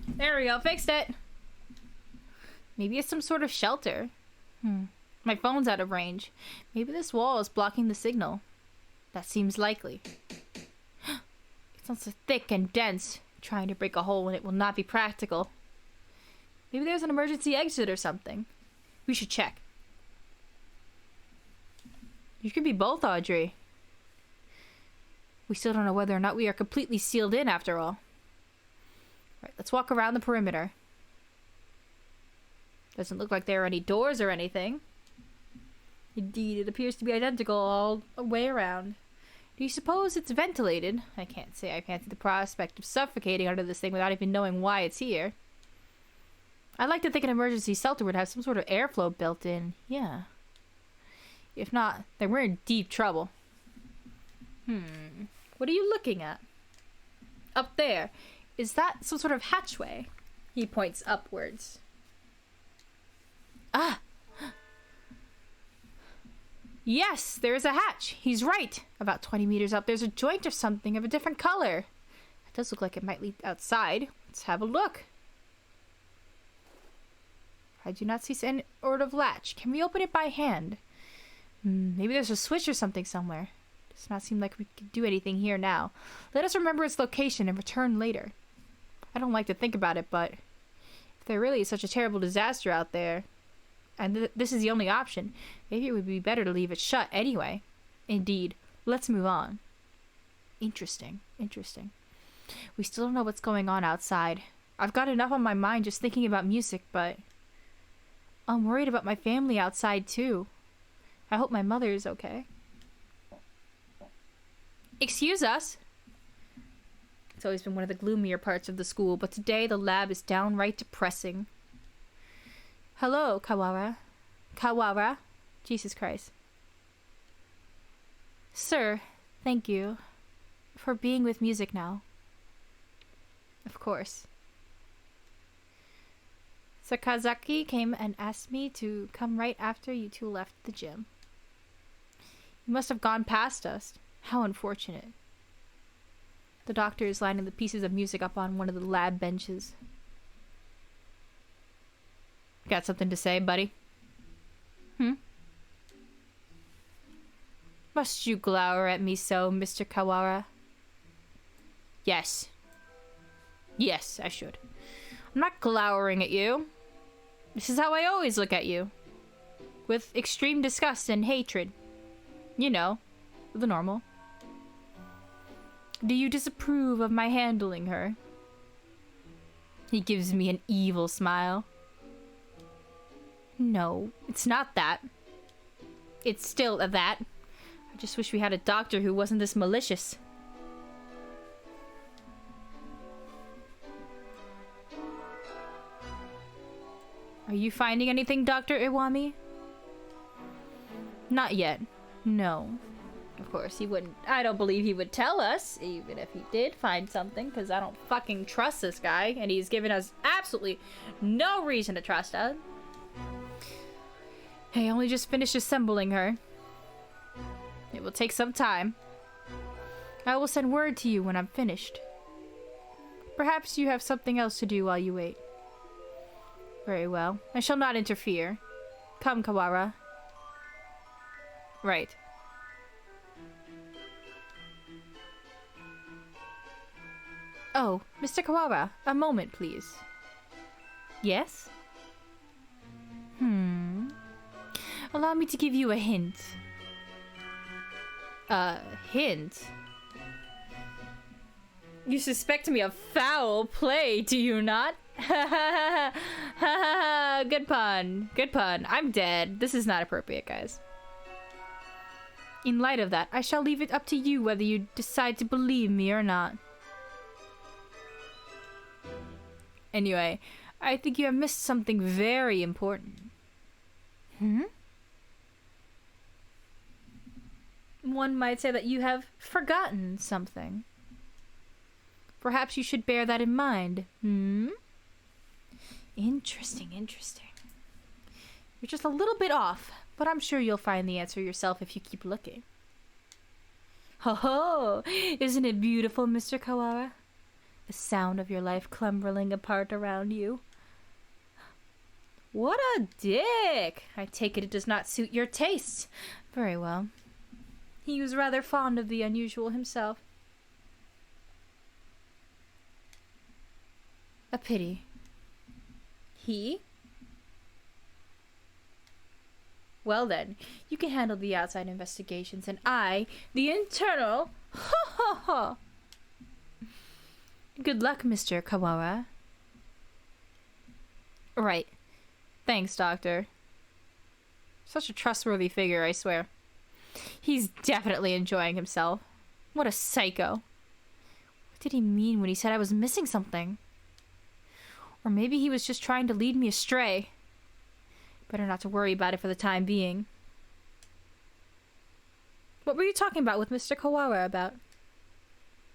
There we go, fixed it. Maybe it's some sort of shelter. My phone's out of range. Maybe this wall is blocking the signal. That seems likely. It sounds so thick and dense. Trying to break a hole when it will not be practical. Maybe there's an emergency exit or something. We should check. You could be both, Audrey. We still don't know whether or not we are completely sealed in after all. Right, let's walk around the perimeter. Doesn't look like there are any doors or anything. Indeed, it appears to be identical all the way around. Do you suppose it's ventilated? I can't say I fancy the prospect of suffocating under this thing without even knowing why it's here. I'd like to think an emergency shelter would have some sort of airflow built in. Yeah. If not, then we're in deep trouble. What are you looking at? Up there. Is that some sort of hatchway? He points upwards. Ah! Yes, there is a hatch. He's right. About 20 meters up, there's a joint or something of a different color. It does look like it might lead outside. Let's have a look. I do not see any sort of latch. Can we open it by hand? Maybe there's a switch or something somewhere. Does not seem like we can do anything here now. Let us remember its location and return later. I don't like to think about it, but if there really is such a terrible disaster out there, and this is the only option, maybe it would be better to leave it shut anyway. Indeed. Let's move on. Interesting. We still don't know what's going on outside. I've got enough on my mind just thinking about music, but I'm worried about my family outside too. I hope my mother is okay. Excuse us. It's always been one of the gloomier parts of the school, but today the lab is downright depressing. Hello, Kawara. Kawara? Jesus Christ. Sir, thank you for being with music now. Of course. Sakazaki came and asked me to come right after you two left the gym. You must have gone past us. How unfortunate. The doctor is lining the pieces of music up on one of the lab benches. Got something to say, buddy? Must you glower at me so, Mr. Kawara? Yes. Yes, I should. I'm not glowering at you. This is how I always look at you. With extreme disgust and hatred. You know, the normal. Do you disapprove of my handling her? He gives me an evil smile. No, it's not that. It's still that. I just wish we had a doctor who wasn't this malicious. Are you finding anything, Dr. Iwami? Not yet. No. Of course, he wouldn't. I don't believe he would tell us, even if he did find something, because I don't fucking trust this guy, and he's given us absolutely no reason to trust us. I only just finished assembling her. It will take some time. I will send word to you when I'm finished. Perhaps you have something else to do while you wait. Very well. I shall not interfere. Come, Kawara. Right. Oh, Mr. Kawara, a moment, please. Yes? Allow me to give you a hint. A hint? You suspect me of foul play, do you not? Ha ha ha ha. Good pun. Good pun. I'm dead. This is not appropriate, guys. In light of that, I shall leave it up to you whether you decide to believe me or not. Anyway, I think you have missed something very important. One might say that you have forgotten something. Perhaps you should bear that in mind. Interesting, interesting. You're just a little bit off, but I'm sure you'll find the answer yourself if you keep looking. Ho ho! Isn't it beautiful, Mr. Kawara? The sound of your life crumbling apart around you. What a dick! I take it does not suit your tastes. Very well. He was rather fond of the unusual himself. A pity. He? Well then, you can handle the outside investigations, and I, the internal. Ha ha ha! Good luck, Mr. Kawara. Right. Thanks, Doctor. Such a trustworthy figure, I swear. He's definitely enjoying himself. What a psycho. What did he mean when he said I was missing something? Or maybe he was just trying to lead me astray. Better not to worry about it for the time being. What were you talking about with Mr. Kawara about?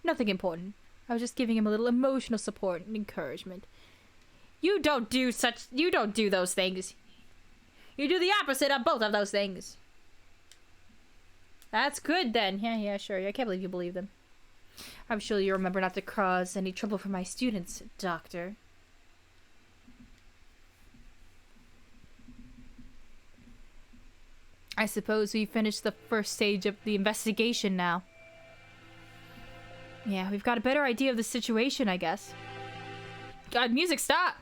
Nothing important. I was just giving him a little emotional support and encouragement. You don't do those things. You do the opposite of both of those things. That's good then. Yeah, sure. I can't believe you believe them. I'm sure you remember not to cause any trouble for my students, Doctor. I suppose we finished the first stage of the investigation now. Yeah, we've got a better idea of the situation, I guess. God, music, stop!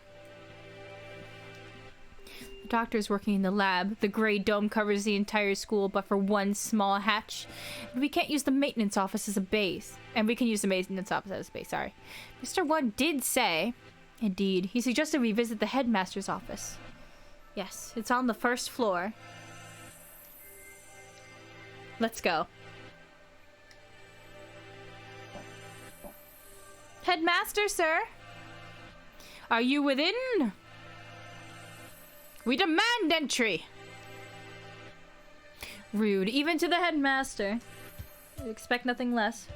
The doctor's working in the lab. The gray dome covers the entire school, but for one small hatch. We can't use the maintenance office as a base. And we can use the maintenance office as a base, sorry. Mr. One did say... Indeed, he suggested we visit the headmaster's office. Yes, it's on the first floor. Let's go. Headmaster, sir? Are you within? We demand entry! Rude, even to the headmaster. I expect nothing less.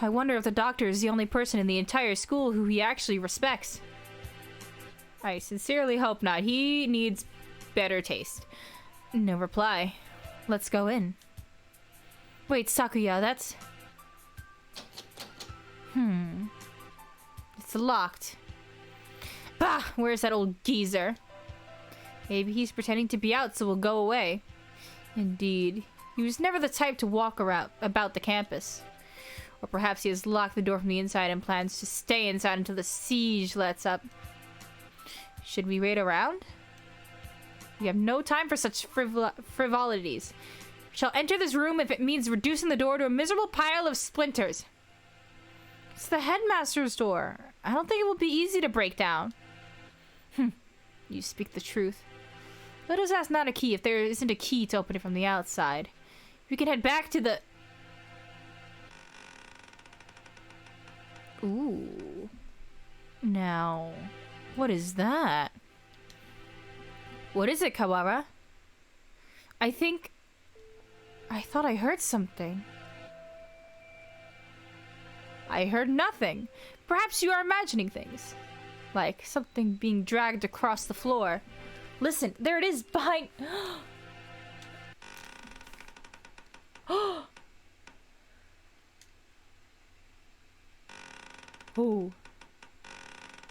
I wonder if the doctor is the only person in the entire school who he actually respects. I sincerely hope not. He needs better taste. No reply. Let's go in. Wait, Sakuya, that's... It's locked. Bah! Where's that old geezer? Maybe he's pretending to be out so we'll go away. Indeed. He was never the type to walk around about the campus. Or perhaps he has locked the door from the inside and plans to stay inside until the siege lets up. Should we wait around? We have no time for such frivolities. We shall enter this room if it means reducing the door to a miserable pile of splinters. It's the headmaster's door. I don't think it will be easy to break down. You speak the truth. Let us ask not a key if there isn't a key to open it from the outside. We can head back to the... Ooh. Now, what is that? What is it, Kawara? I thought I heard something. I heard nothing. Perhaps you are imagining things. Like something being dragged across the floor. Listen, there it is behind... Oh. Oh.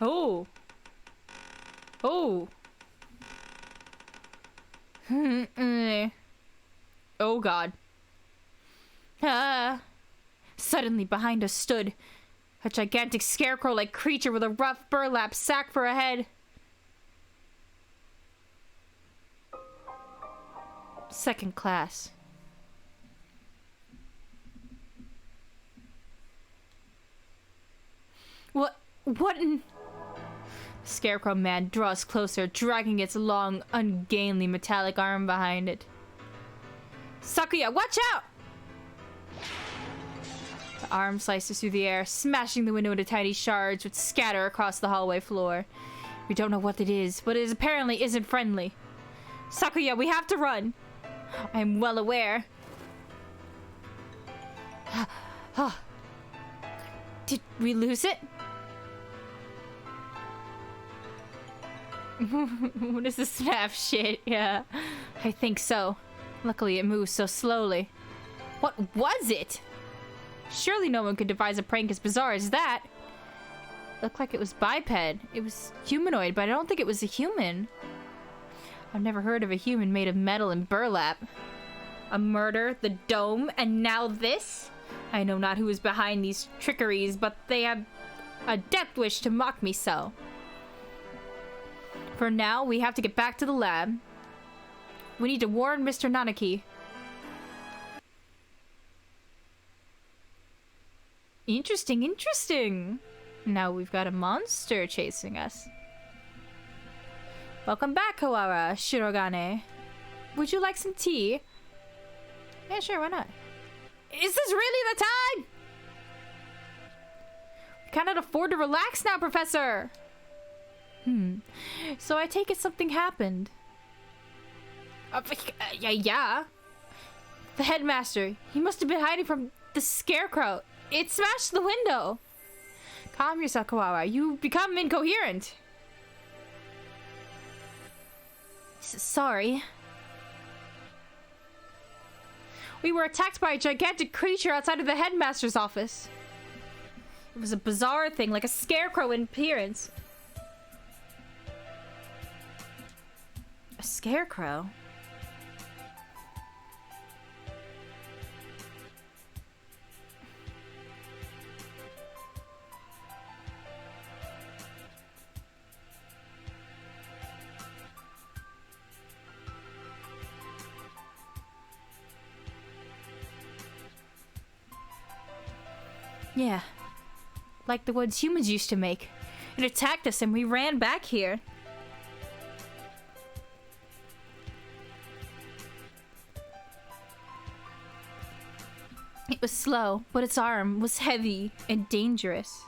Oh. Oh god. Suddenly behind us stood a gigantic scarecrow-like creature with a rough burlap sack for a head. Second class. What in... The Scarecrow man draws closer, dragging its long, ungainly metallic arm behind it. Sakuya, watch out! The arm slices through the air, smashing the window into tiny shards which scatter across the hallway floor. We don't know what it is, but it apparently isn't friendly. Sakuya, we have to run! I am well aware. Did we lose it? What is this snap shit? Yeah, I think so. Luckily, it moves so slowly. What was it? Surely no one could devise a prank as bizarre as that. Looked like it was biped. It was humanoid, but I don't think it was a human. I've never heard of a human made of metal and burlap. A murder, the dome, and now this? I know not who is behind these trickeries, but they have a death wish to mock me so. For now, we have to get back to the lab. We need to warn Mr. Nanaki. Interesting, interesting. Now we've got a monster chasing us. Welcome back, Kawara Shirogane. Would you like some tea? Yeah, sure, why not? Is this really the time? We cannot afford to relax now, Professor. So I take it something happened. Yeah. The headmaster, he must have been hiding from the scarecrow. It smashed the window. Calm yourself, Kawara. You become incoherent. Sorry. We were attacked by a gigantic creature outside of the headmaster's office. It was a bizarre thing, like a scarecrow in appearance. A scarecrow? Yeah. Like the ones humans used to make. It attacked us and we ran back here. It was slow, but its arm was heavy and dangerous.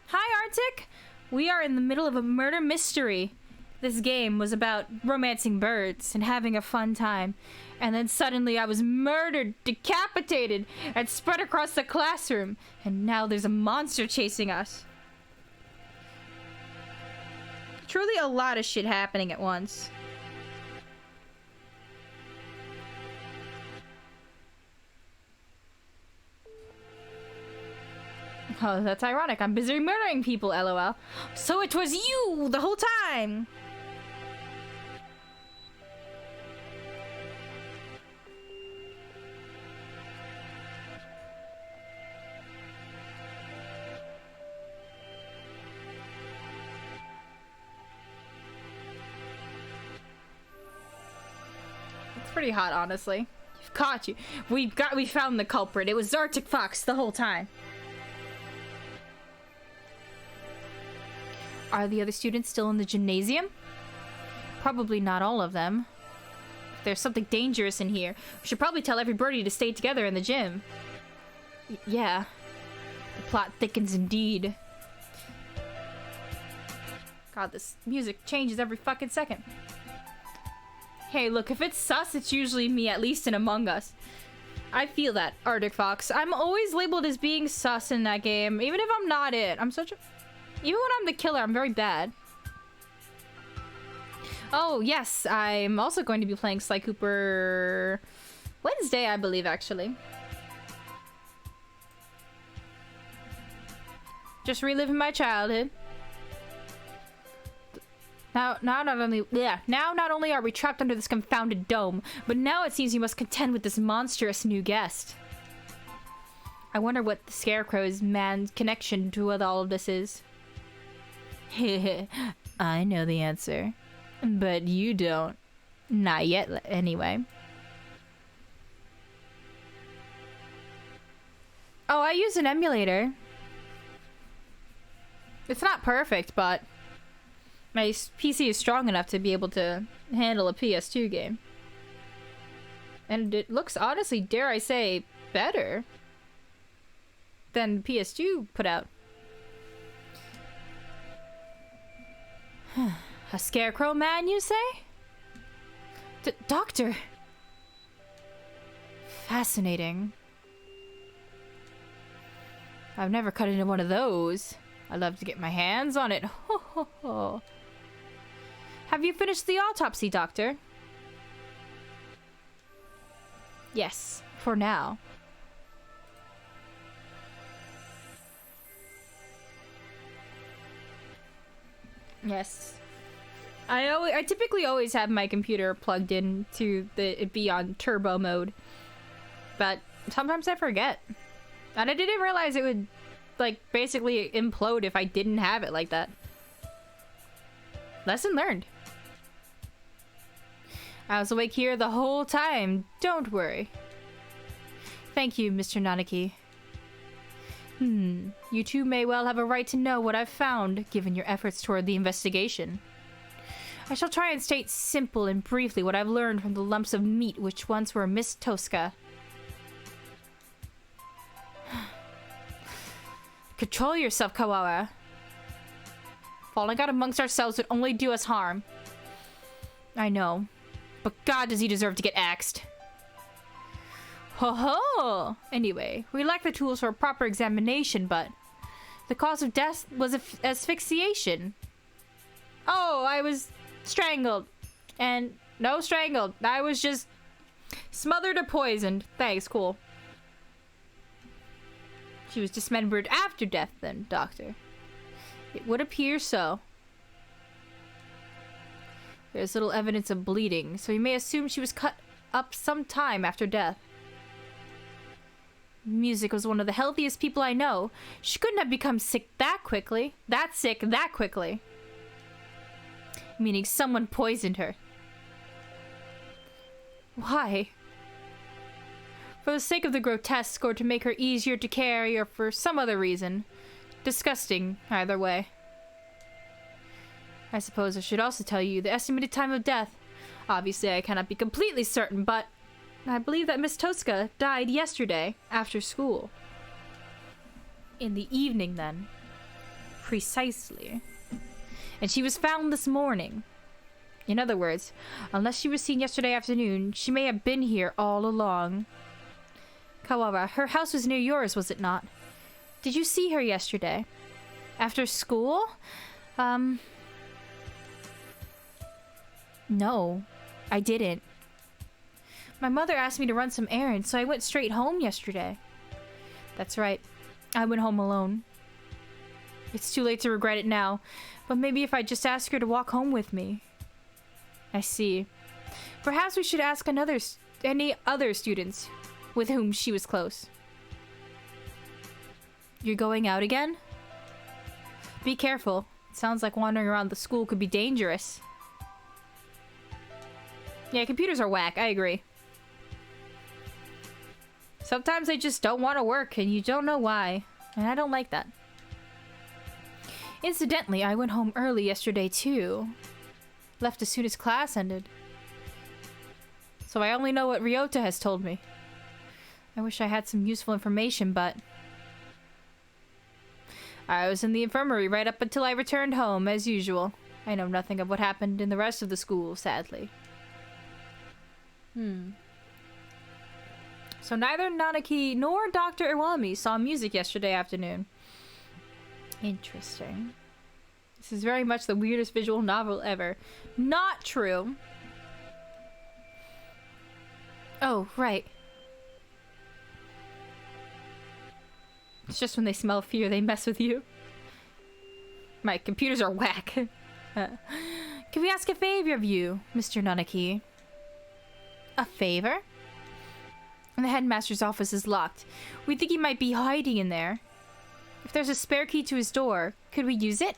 Hi, Arctic! We are in the middle of a murder mystery. This game was about romancing birds and having a fun time. And then suddenly I was murdered, decapitated, and spread across the classroom. And now there's a monster chasing us. Truly a lot of shit happening at once. Oh, that's ironic. I'm busy murdering people, lol. So it was you the whole time! It's pretty hot, honestly. We've caught you. We found the culprit. It was Arctic Fox the whole time. Are the other students still in the gymnasium? Probably not all of them. If there's something dangerous in here, we should probably tell everybody to stay together in the gym. Yeah. The plot thickens indeed. God, this music changes every fucking second. Hey, look, if it's sus, it's usually me, at least in Among Us. I feel that, Arctic Fox. I'm always labeled as being sus in that game, even if I'm not it. I'm such a... Even when I'm the killer, I'm very bad. Oh, yes, I'm also going to be playing Sly Cooper Wednesday, I believe, actually. Just reliving my childhood. Now not only are we trapped under this confounded dome, but now it seems you must contend with this monstrous new guest. I wonder what the Scarecrow's man's connection to what all of this is. I know the answer. But you don't. Not yet, anyway. Oh, I use an emulator. It's not perfect, but my PC is strong enough to be able to handle a PS2 game. And it looks, honestly, dare I say, better than PS2 put out. A scarecrow man, you say? Doctor! Fascinating. I've never cut into one of those. I'd love to get my hands on it. Ho ho ho. Have you finished the autopsy, Doctor? Yes, for now. Yes. I typically always have my computer plugged in to it be on turbo mode. But sometimes I forget. And I didn't realize it would, like, basically implode if I didn't have it like that. Lesson learned. I was awake here the whole time. Don't worry. Thank you, Mr. Nanaki. You two may well have a right to know what I've found, given your efforts toward the investigation. I shall try and state simple and briefly what I've learned from the lumps of meat which once were Miss Tosca. Control yourself, Kawawa. Falling out amongst ourselves would only do us harm. I know. But God, does he deserve to get axed. Ho ho! Anyway, we lack the tools for a proper examination, but the cause of death was asphyxiation. Oh, I was strangled. And no strangled. I was just smothered or poisoned. Thanks, cool. She was dismembered after death then, Doctor. It would appear so. There's little evidence of bleeding, so we may assume she was cut up some time after death. Music was one of the healthiest people I know. She couldn't have become sick that quickly. That sick that quickly. Meaning someone poisoned her. Why? For the sake of the grotesque, or to make her easier to carry, or for some other reason. Disgusting, either way. I suppose I should also tell you the estimated time of death. Obviously, I cannot be completely certain, but I believe that Miss Tosca died yesterday, after school. In the evening, then. Precisely. And she was found this morning. In other words, unless she was seen yesterday afternoon, she may have been here all along. Kawawa, her house was near yours, was it not? Did you see her yesterday? After school? No, I didn't. My mother asked me to run some errands, so I went straight home yesterday. That's right. I went home alone. It's too late to regret it now, but maybe if I just ask her to walk home with me. I see. Perhaps we should ask any other students with whom she was close. You're going out again? Be careful. It sounds like wandering around the school could be dangerous. Yeah, computers are whack. I agree. Sometimes they just don't want to work, and you don't know why. And I don't like that. Incidentally, I went home early yesterday, too. Left as soon as class ended. So I only know what Ryota has told me. I wish I had some useful information, but I was in the infirmary right up until I returned home, as usual. I know nothing of what happened in the rest of the school, sadly. So neither Nanaki nor Dr. Iwami saw music yesterday afternoon. Interesting. This is very much the weirdest visual novel ever. Not true. Oh, right. It's just when they smell fear, they mess with you. My computers are whack. Can we ask a favor of you, Mr. Nanaki? A favor? The headmaster's office is locked. We think he might be hiding in there. If there's a spare key to his door, could we use it?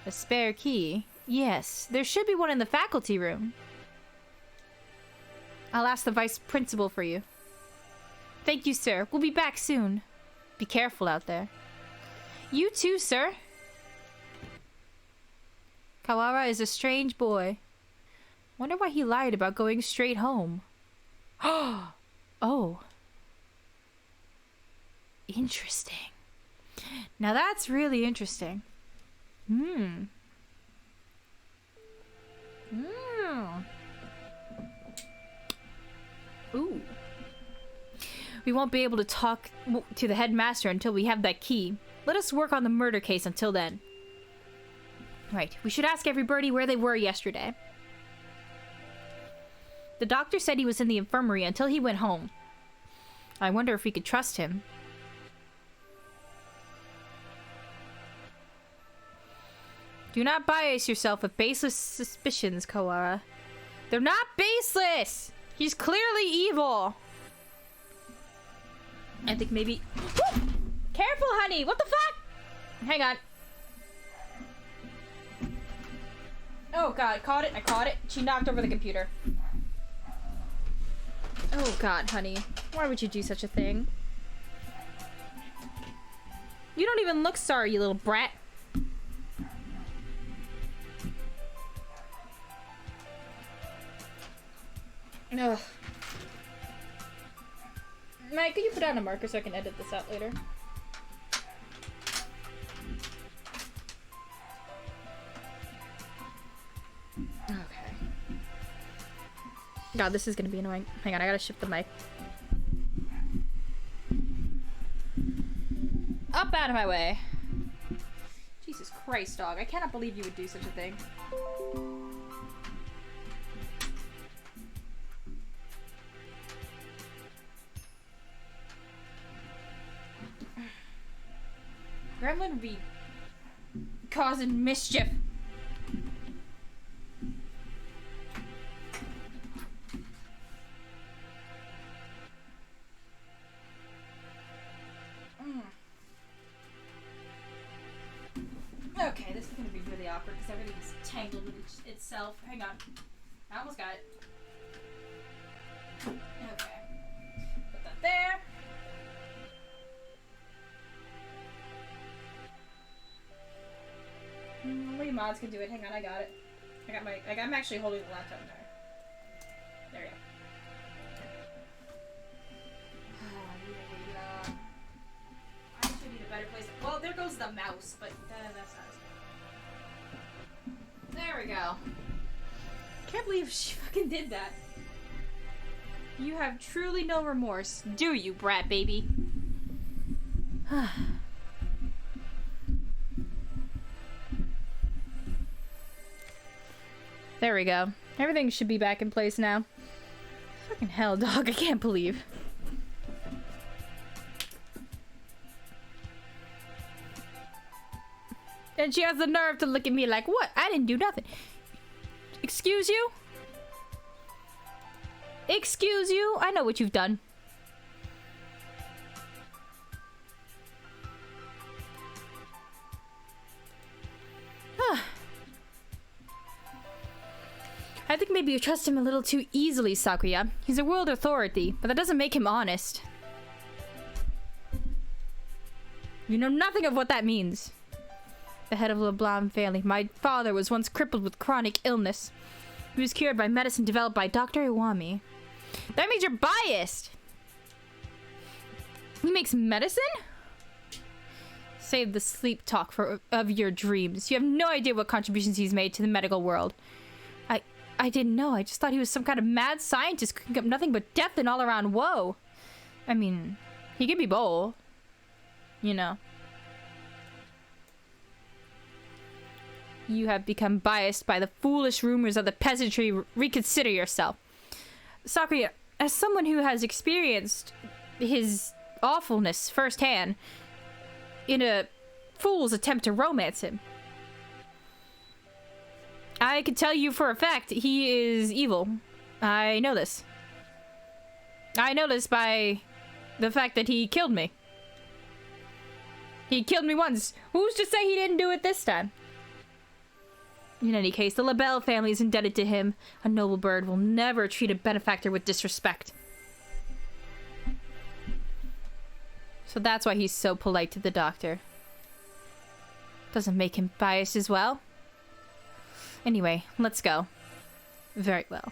A spare key? Yes, there should be one in the faculty room. I'll ask the vice principal for you. Thank you, sir. We'll be back soon. Be careful out there. You too, sir. Kawara is a strange boy. Wonder why he lied about going straight home. Oh. Interesting. Now that's really interesting. Ooh. We won't be able to talk to the headmaster until we have that key. Let us work on the murder case until then. Right, we should ask everybody where they were yesterday. The doctor said he was in the infirmary until he went home. I wonder if we could trust him. Do not bias yourself with baseless suspicions, Kawara. They're not baseless! He's clearly evil! I think maybe... Woo! Careful, honey! What the fuck? Hang on. Oh god, caught it. I caught it. She knocked over the computer. Oh god, honey. Why would you do such a thing? You don't even look sorry, you little brat. Ugh. Mike, could you put down a marker so I can edit this out later? Okay. God, this is gonna be annoying. Hang on, I gotta shift the mic. Up out of my way. Jesus Christ, dog. I cannot believe you would do such a thing. Gremlin would be causing mischief. Okay, this is gonna be really awkward because everything's tangled with itself. Hang on. I almost got it. Okay. Put that there. Maybe mods can do it. Hang on, I got it. I'm actually holding the laptop there. There we go. I should need a better place. Well, there goes the mouse, but that's not as good. There we go. Can't believe she fucking did that. You have truly no remorse, do you, brat baby? There we go. Everything should be back in place now. Fucking hell, dog. I can't believe. And she has the nerve to look at me like, what? I didn't do nothing. Excuse you? Excuse you? I know what you've done. I think maybe you trust him a little too easily, Sakuya. He's a world authority, but that doesn't make him honest. You know nothing of what that means. The head of the LeBlanc family. My father was once crippled with chronic illness. He was cured by medicine developed by Dr. Iwami. That means you're biased! He makes medicine? Save the sleep talk of your dreams. You have no idea what contributions he's made to the medical world. I didn't know. I just thought he was some kind of mad scientist cooking up nothing but death and all around woe. I mean, he could be bold. You know. You have become biased by the foolish rumors of the peasantry. Reconsider yourself. Sakura, as someone who has experienced his awfulness firsthand in a fool's attempt to romance him, I can tell you for a fact he is evil. I know this. I know this by the fact that he killed me. He killed me once. Who's to say he didn't do it this time? In any case, the LaBelle family is indebted to him. A noble bird will never treat a benefactor with disrespect. So that's why he's so polite to the doctor. Doesn't make him biased as well. Anyway, let's go. Very well.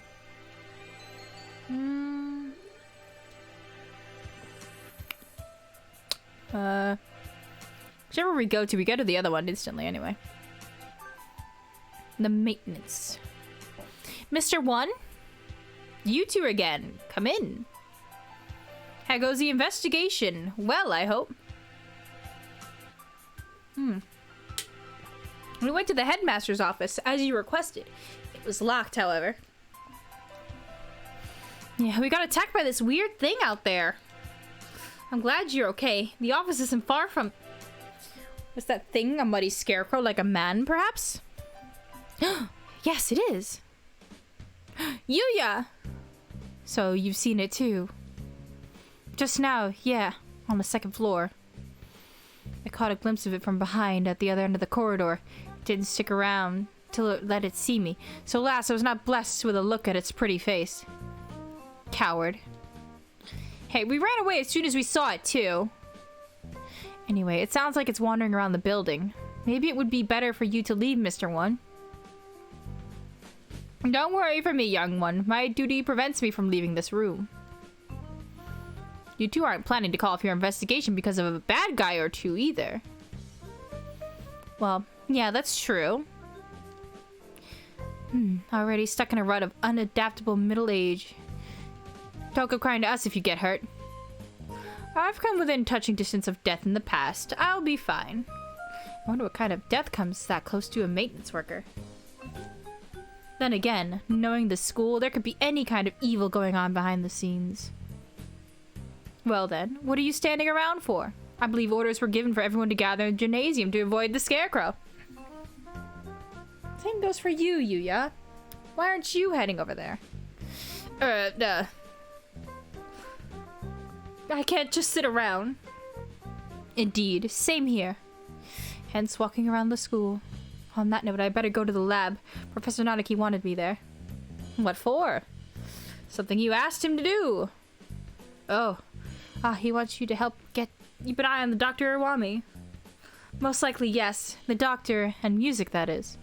Whichever we go to the other one instantly anyway. The maintenance. Mr. One? You two again. Come in. How goes the investigation? Well, I hope. We went to the headmaster's office, as you requested. It was locked, however. Yeah, we got attacked by this weird thing out there. I'm glad you're okay. The office isn't far from... What's that thing? A muddy scarecrow like a man, perhaps? Yes, it is. Yuya! So, you've seen it too. Just now, yeah, on the second floor. I caught a glimpse of it from behind at the other end of the corridor. It didn't stick around till it let it see me. So alas, I was not blessed with a look at its pretty face. Coward. Hey, we ran away as soon as we saw it too. Anyway, it sounds like it's wandering around the building. Maybe it would be better for you to leave, Mr. One. Don't worry for me, young one. My duty prevents me from leaving this room. You two aren't planning to call off your investigation because of a bad guy or two either. Well, yeah, that's true. Already stuck in a rut of unadaptable middle age. Don't go crying to us if you get hurt. I've come within touching distance of death in the past. I'll be fine. I wonder what kind of death comes that close to a maintenance worker. Then again, knowing the school, there could be any kind of evil going on behind the scenes. Well then, what are you standing around for? I believe orders were given for everyone to gather in the gymnasium to avoid the scarecrow. Same goes for you, Yuya. Why aren't you heading over there? I can't just sit around. Indeed, same here. Hence walking around the school. On that note, I better go to the lab. Professor Nanaki wanted me there. What for? Something you asked him to do. Oh. He wants you to help keep an eye on the Dr. Iwami. Most likely, yes. The doctor and music, that is.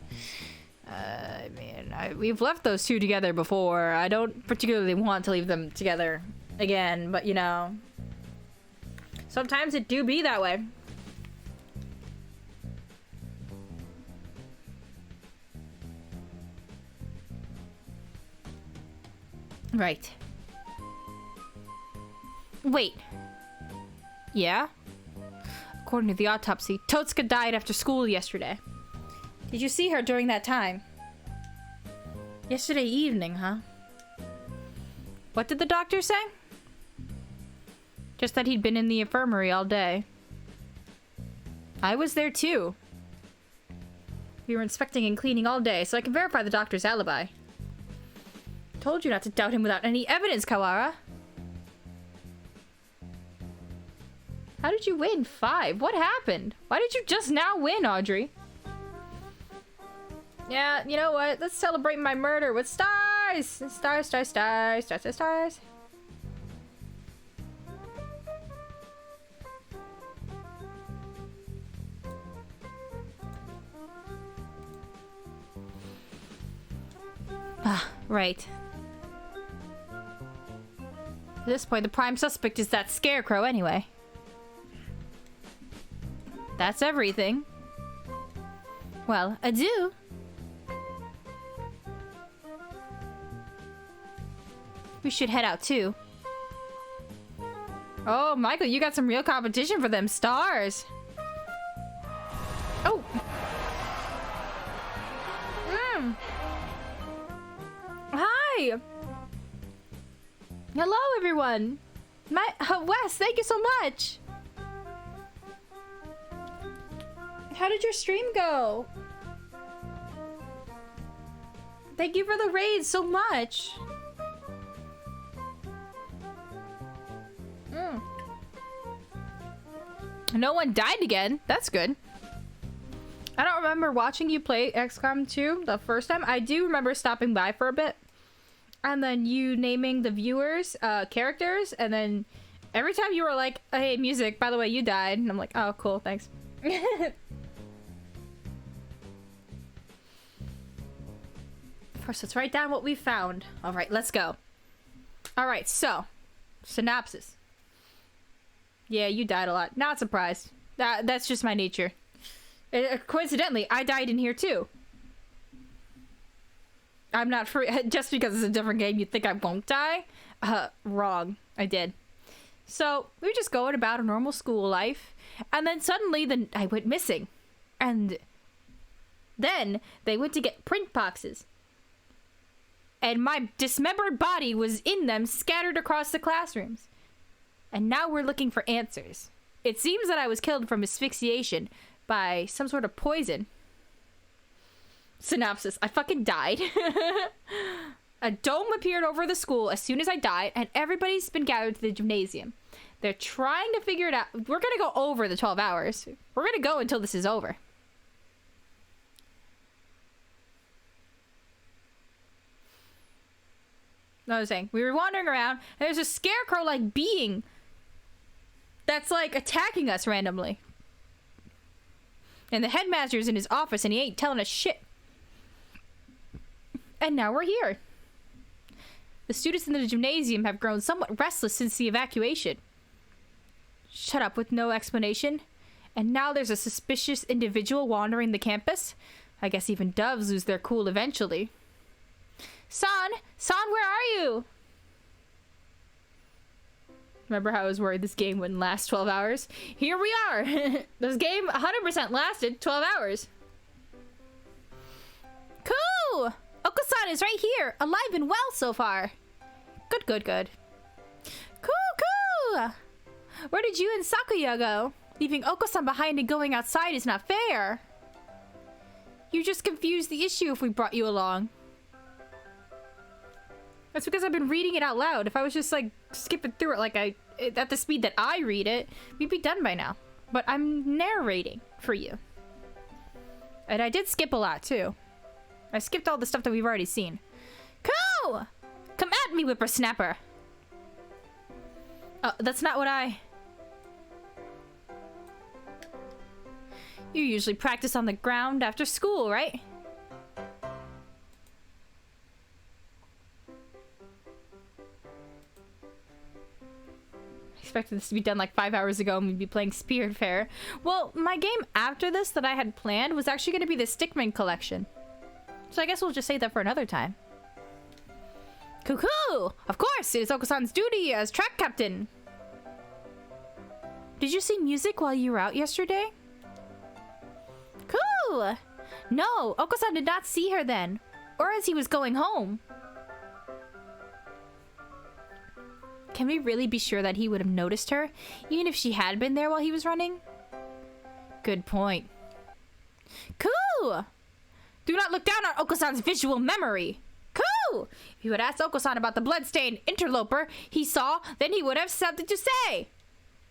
I mean, we've left those two together before. I don't particularly want to leave them together again, but you know. Sometimes it do be that way. Right. Wait. Yeah? According to the autopsy, Totsuka died after school yesterday. Did you see her during that time? Yesterday evening, huh? What did the doctor say? Just that he'd been in the infirmary all day. I was there too. We were inspecting and cleaning all day, so I can verify the doctor's alibi. Told you not to doubt him without any evidence, Kawara. How did you win 5? What happened? Why did you just now win, Audrey? Yeah, you know what? Let's celebrate my murder with stars! Stars, stars, stars, stars, stars, stars. Right. At this point, the prime suspect is that scarecrow anyway. That's everything. Well, adieu. We should head out too. Oh, Michael, you got some real competition for them stars. Oh. Hi. Hello, everyone. Wes, thank you so much. How did your stream go? Thank you for the raid so much. No one died again. That's good. I don't remember watching you play XCOM 2 the first time. I do remember stopping by for a bit. And then you naming the viewers, characters. And then every time you were like, hey, music, by the way, you died. And I'm like, oh, cool, thanks. First, let's write down what we found. All right, let's go. All right, so, synopsis. Yeah, you died a lot. Not surprised. That's just my nature. Coincidentally, I died in here too. I'm not free. Just because it's a different game, you'd think I won't die? Wrong. I did. So, we were just going about a normal school life. And then suddenly, I went missing. And then, they went to get print boxes. And my dismembered body was in them, scattered across the classrooms. And now we're looking for answers. It seems that I was killed from asphyxiation by some sort of poison. Synopsis. I fucking died. A dome appeared over the school as soon as I died, and everybody's been gathered to the gymnasium. They're trying to figure it out. We're gonna go over the 12 hours. We're gonna go until this is over. I was saying, we were wandering around, and there's a scarecrow-like being that's, like, attacking us randomly. And the headmaster's in his office, and he ain't telling us shit. And now we're here. The students in the gymnasium have grown somewhat restless since the evacuation. Shut up with no explanation. And now there's a suspicious individual wandering the campus. I guess even doves lose their cool eventually. San, where are you? Remember how I was worried this game wouldn't last 12 hours? Here we are! This game 100% lasted 12 hours. Cool! Oko-san is right here, alive and well so far. Good. Cool! Where did you and Sakuya go? Leaving Oko-san behind and going outside is not fair. You just confused the issue if we brought you along. That's because I've been reading it out loud. If I was just, like, skipping through it like at the speed that I read it, we'd be done by now. But I'm narrating for you. And I did skip a lot, too. I skipped all the stuff that we've already seen. Cool! Come at me, whippersnapper! Oh, that's not what I... You usually practice on the ground after school, right? Expected this to be done like 5 hours ago and we'd be playing Spiritfarer. Well, my game after this that I had planned was actually going to be the Stickman collection. So I guess we'll just save that for another time. Cuckoo! Of course, it is Oko-san's duty as track captain. Did you see music while you were out yesterday? Cool! No, Oko-san did not see her then. Or as he was going home. Can we really be sure that he would have noticed her, even if she had been there while he was running? Good point. Cool! Do not look down on Oko-san's visual memory. Cool! If you had asked Oko-san about the bloodstained interloper he saw, then he would have something to say.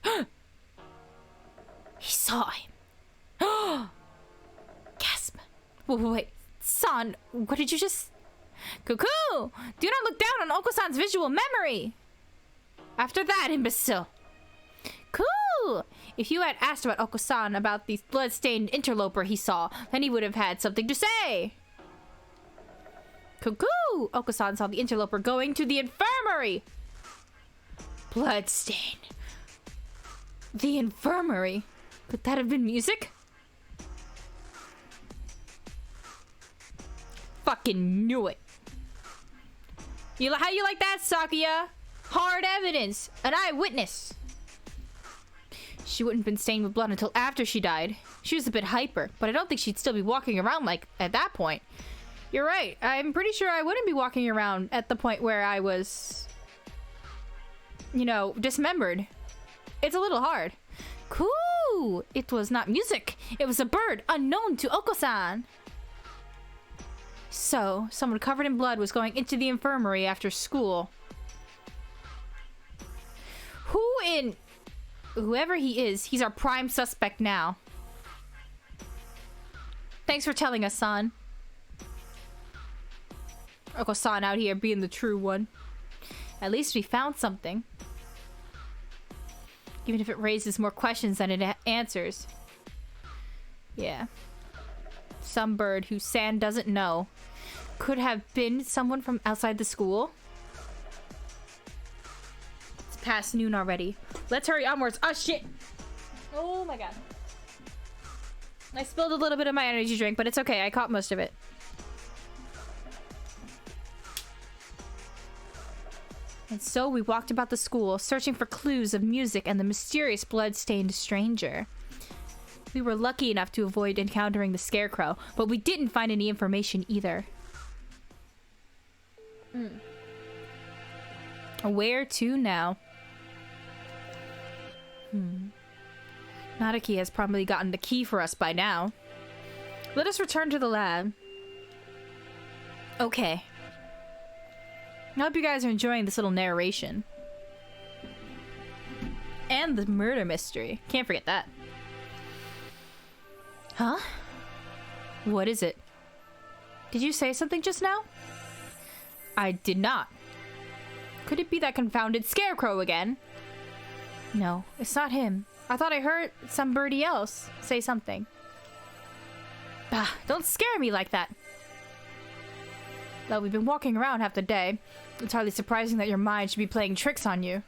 He saw him. Gasp. Wait. San, what did you just... Cuckoo! Do not look down on Oko-san's visual memory. After that, imbecile. Cool! If you had asked about Oko-san about the blood-stained interloper he saw, then he would have had something to say. Cuckoo! Oko-san saw the interloper going to the infirmary. Bloodstain. The infirmary. Could that have been music? Fucking knew it. How you like that, Sakuya? Hard evidence. An eyewitness. She wouldn't have been stained with blood until after she died. She was a bit hyper, but I don't think she'd still be walking around like at that point. You're right. I'm pretty sure I wouldn't be walking around at the point where I was, you know, dismembered. It's a little hard. Cool. It was not music. It was a bird unknown to Oko-san. So, someone covered in blood was going into the infirmary after school. Whoever he is, he's our prime suspect now. Thanks for telling us, son. Oko-san out here being the true one. At least we found something. Even if it raises more questions than it answers. Yeah. Some bird who San doesn't know. Could have been someone from outside the school. It's past noon already. Let's hurry onwards. Oh, shit. Oh, my God. I spilled a little bit of my energy drink, but it's okay. I caught most of it. And so we walked about the school, searching for clues of music and the mysterious blood-stained stranger. We were lucky enough to avoid encountering the scarecrow, but we didn't find any information either. Where to now? Nadaki has probably gotten the key for us by now. Let us return to the lab. Okay. I hope you guys are enjoying this little narration. And the murder mystery. Can't forget that. Huh? What is it? Did you say something just now? I did not. Could it be that confounded scarecrow again? No, it's not him. I thought I heard somebody else say something. Bah, don't scare me like that. Though we've been walking around half the day, it's hardly surprising that your mind should be playing tricks on you.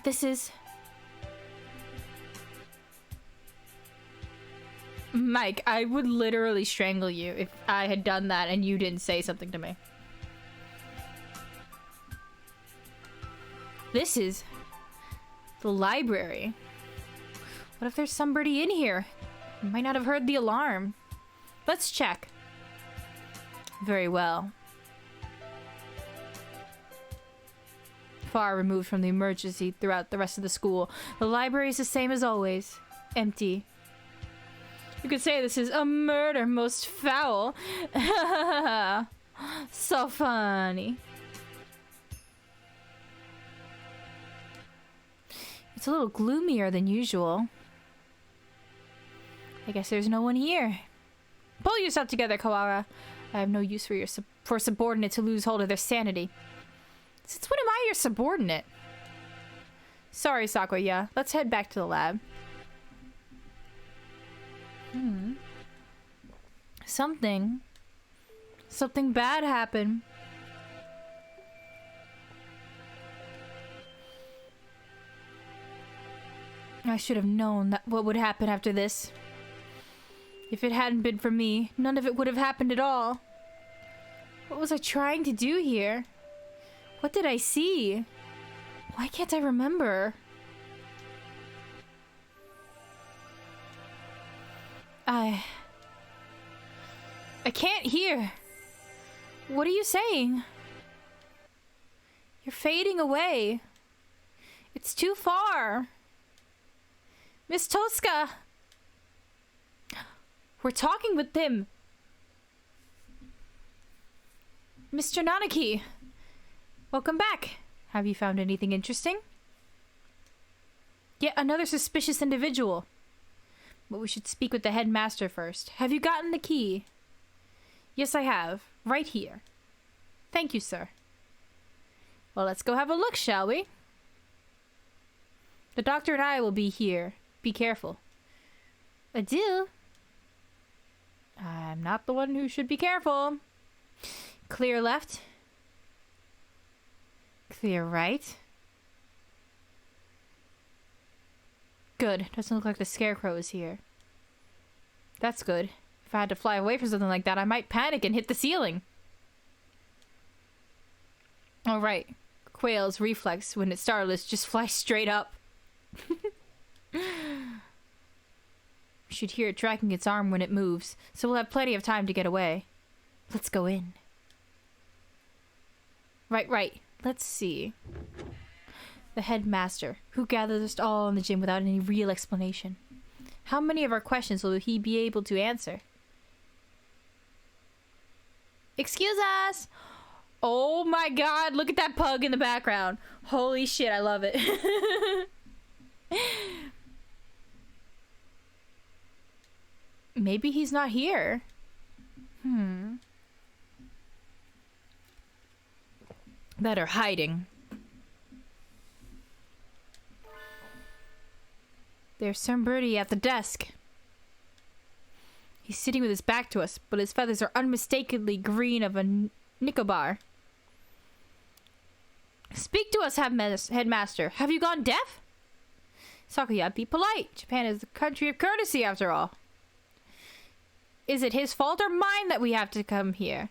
This is... Mike, I would literally strangle you if I had done that and you didn't say something to me. This is... the library. What if there's somebody in here? You might not have heard the alarm. Let's check. Very well. Far removed from the emergency throughout the rest of the school, the library is the same as always. Empty. You could say this is a murder most foul. So funny. It's a little gloomier than usual. I guess there's no one here. Pull yourself together, Kawara. I have no use for subordinate to lose hold of their sanity. Since when am I your subordinate? Sorry, Sakuya. Let's head back to the lab. Something bad happened. I should have known that what would happen after this. If it hadn't been for me, none of it would have happened at all. What was I trying to do here? What did I see? Why can't I remember? I can't hear. What are you saying? You're fading away. It's too far. Miss Tosca! We're talking with him. Mr. Nanaki, welcome back. Have you found anything interesting? Yet another suspicious individual. But we should speak with the headmaster first. Have you gotten the key? Yes, I have. Right here. Thank you, sir. Well, let's go have a look, shall we? The doctor and I will be here. Be careful. Adieu. I'm not the one who should be careful. Clear left. Clear right. Good. Doesn't look like the scarecrow is here. That's good. If I had to fly away from something like that, I might panic and hit the ceiling. Alright. Quail's reflex when it's startless just flies straight up. Should hear it tracking its arm when it moves, so we'll have plenty of time to get away. Let's go in. Right. Let's see. The headmaster, who gathered us all in the gym without any real explanation. How many of our questions will he be able to answer? Excuse us! Oh my god, look at that pug in the background. Holy shit, I love it. Maybe he's not here. Better hiding. There's somebody at the desk. He's sitting with his back to us, but his feathers are unmistakably green of a Nicobar. Speak to us, headmaster. Have you gone deaf? Sakuya, be polite. Japan is the country of courtesy, after all. Is it his fault or mine that we have to come here?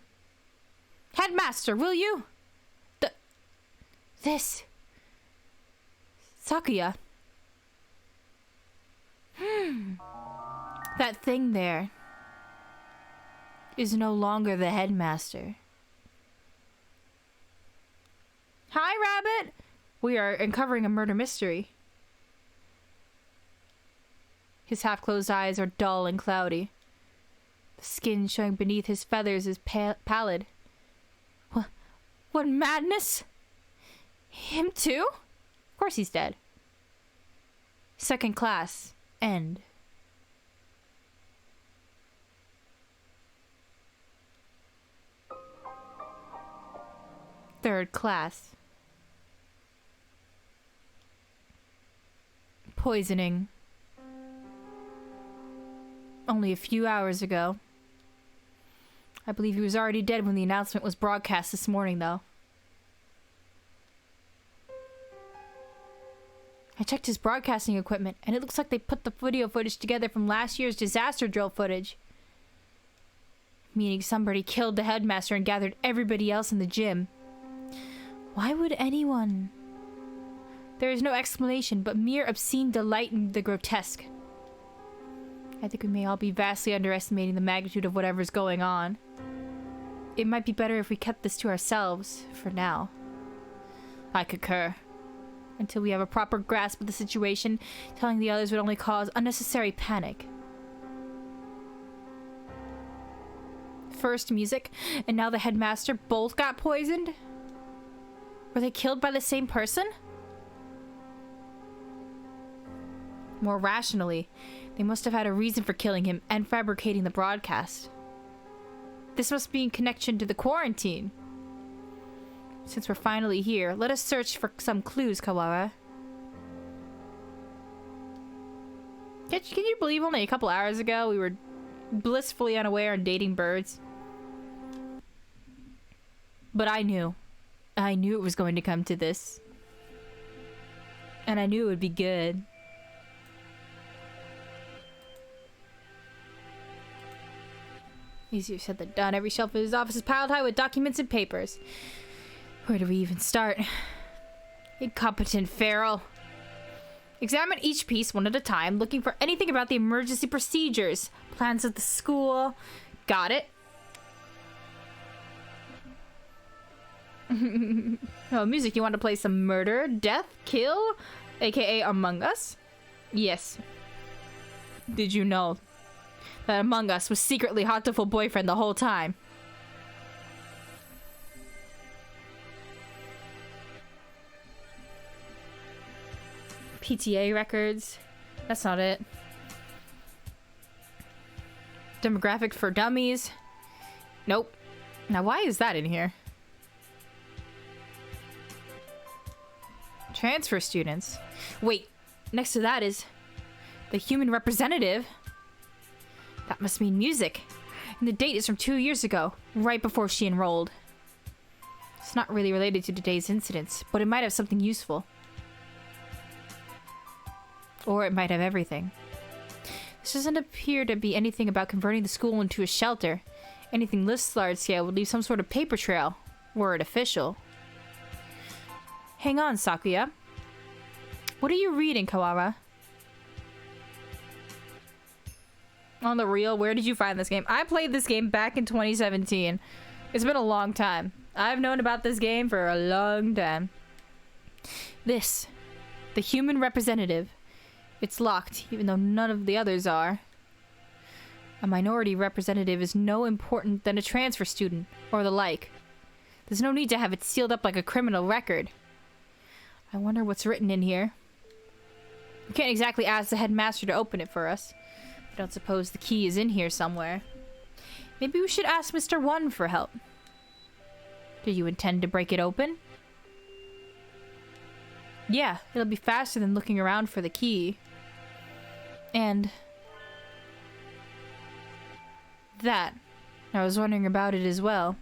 Headmaster, will you? This. Sakuya. That thing there is no longer the headmaster. Hi, Rabbit! We are uncovering a murder mystery. His half-closed eyes are dull and cloudy. The skin showing beneath his feathers is pallid. What madness? Him too? Of course he's dead. Second class. End. Third class. Poisoning. Only a few hours ago. I believe he was already dead when the announcement was broadcast this morning, though. I checked his broadcasting equipment, and it looks like they put the video footage together from last year's disaster drill footage. Meaning somebody killed the headmaster and gathered everybody else in the gym. Why would anyone? There is no explanation, but mere obscene delight in the grotesque. I think we may all be vastly underestimating the magnitude of whatever's going on. It might be better if we kept this to ourselves, for now. I concur. Until we have a proper grasp of the situation, telling the others would only cause unnecessary panic. First music, and now the headmaster both got poisoned? Were they killed by the same person? More rationally, they must have had a reason for killing him and fabricating the broadcast. This must be in connection to the quarantine. Since we're finally here, let us search for some clues, Kawara. Can you believe only a couple hours ago we were blissfully unaware and dating birds? But I knew. I knew it was going to come to this. And I knew it would be good. Easier said than done. Every shelf of his office is piled high with documents and papers. Where do we even start? Incompetent feral. Examine each piece one at a time, looking for anything about the emergency procedures. Plans of the school. Got it. Oh, music. You want to play some murder, death, kill, aka Among Us? Yes. Did you know that Among Us was secretly Hatoful boyfriend the whole time? PTA records. That's not it. Demographic for dummies. Nope. Now why is that in here? Transfer students. Wait, next to that is the human representative. That must mean music. And the date is from 2 years ago, right before she enrolled. It's not really related to today's incidents, but it might have something useful. Or it might have everything. This doesn't appear to be anything about converting the school into a shelter. Anything this large scale would leave some sort of paper trail, were it official. Hang on, Sakuya. What are you reading, Kawara? On the real, where did you find this game? I played this game back in 2017. It's been a long time. I've known about this game for a long time. This. The human representative. It's locked, even though none of the others are. A minority representative is no important than a transfer student, or the like. There's no need to have it sealed up like a criminal record. I wonder what's written in here. We can't exactly ask the headmaster to open it for us. I don't suppose the key is in here somewhere. Maybe we should ask Mr. One for help. Do you intend to break it open? Yeah, it'll be faster than looking around for the key. And that. I was wondering about it as well.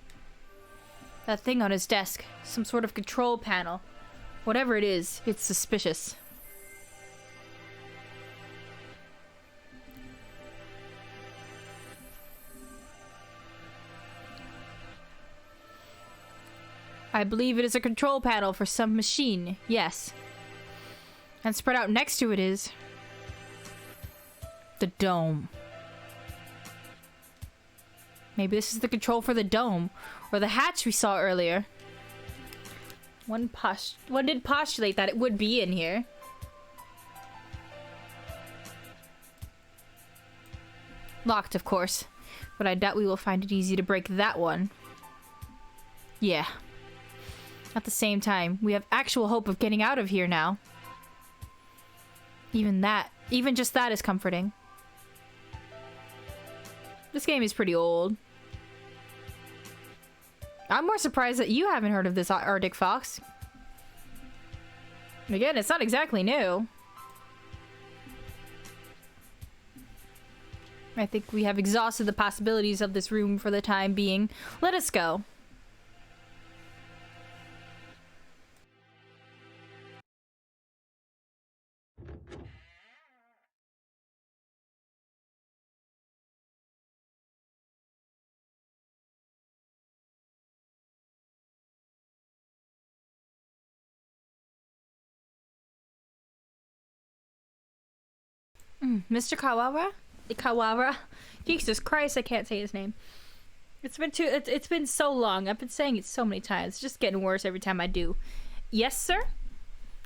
That thing on his desk. Some sort of control panel. Whatever it is, it's suspicious. I believe it is a control panel for some machine, yes. And spread out next to it is the dome. Maybe this is the control for the dome, or the hatch we saw earlier. One did postulate that it would be in here. Locked, of course, but I doubt we will find it easy to break that one. Yeah. At the same time, we have actual hope of getting out of here now. Even just that is comforting. This game is pretty old. I'm more surprised that you haven't heard of this Arctic Fox. Again, it's not exactly new. I think we have exhausted the possibilities of this room for the time being. Let us go. Mr. Kawara? Kawara? Jesus Christ, I can't say his name. It's been so long. I've been saying it so many times. It's just getting worse every time I do. Yes, sir?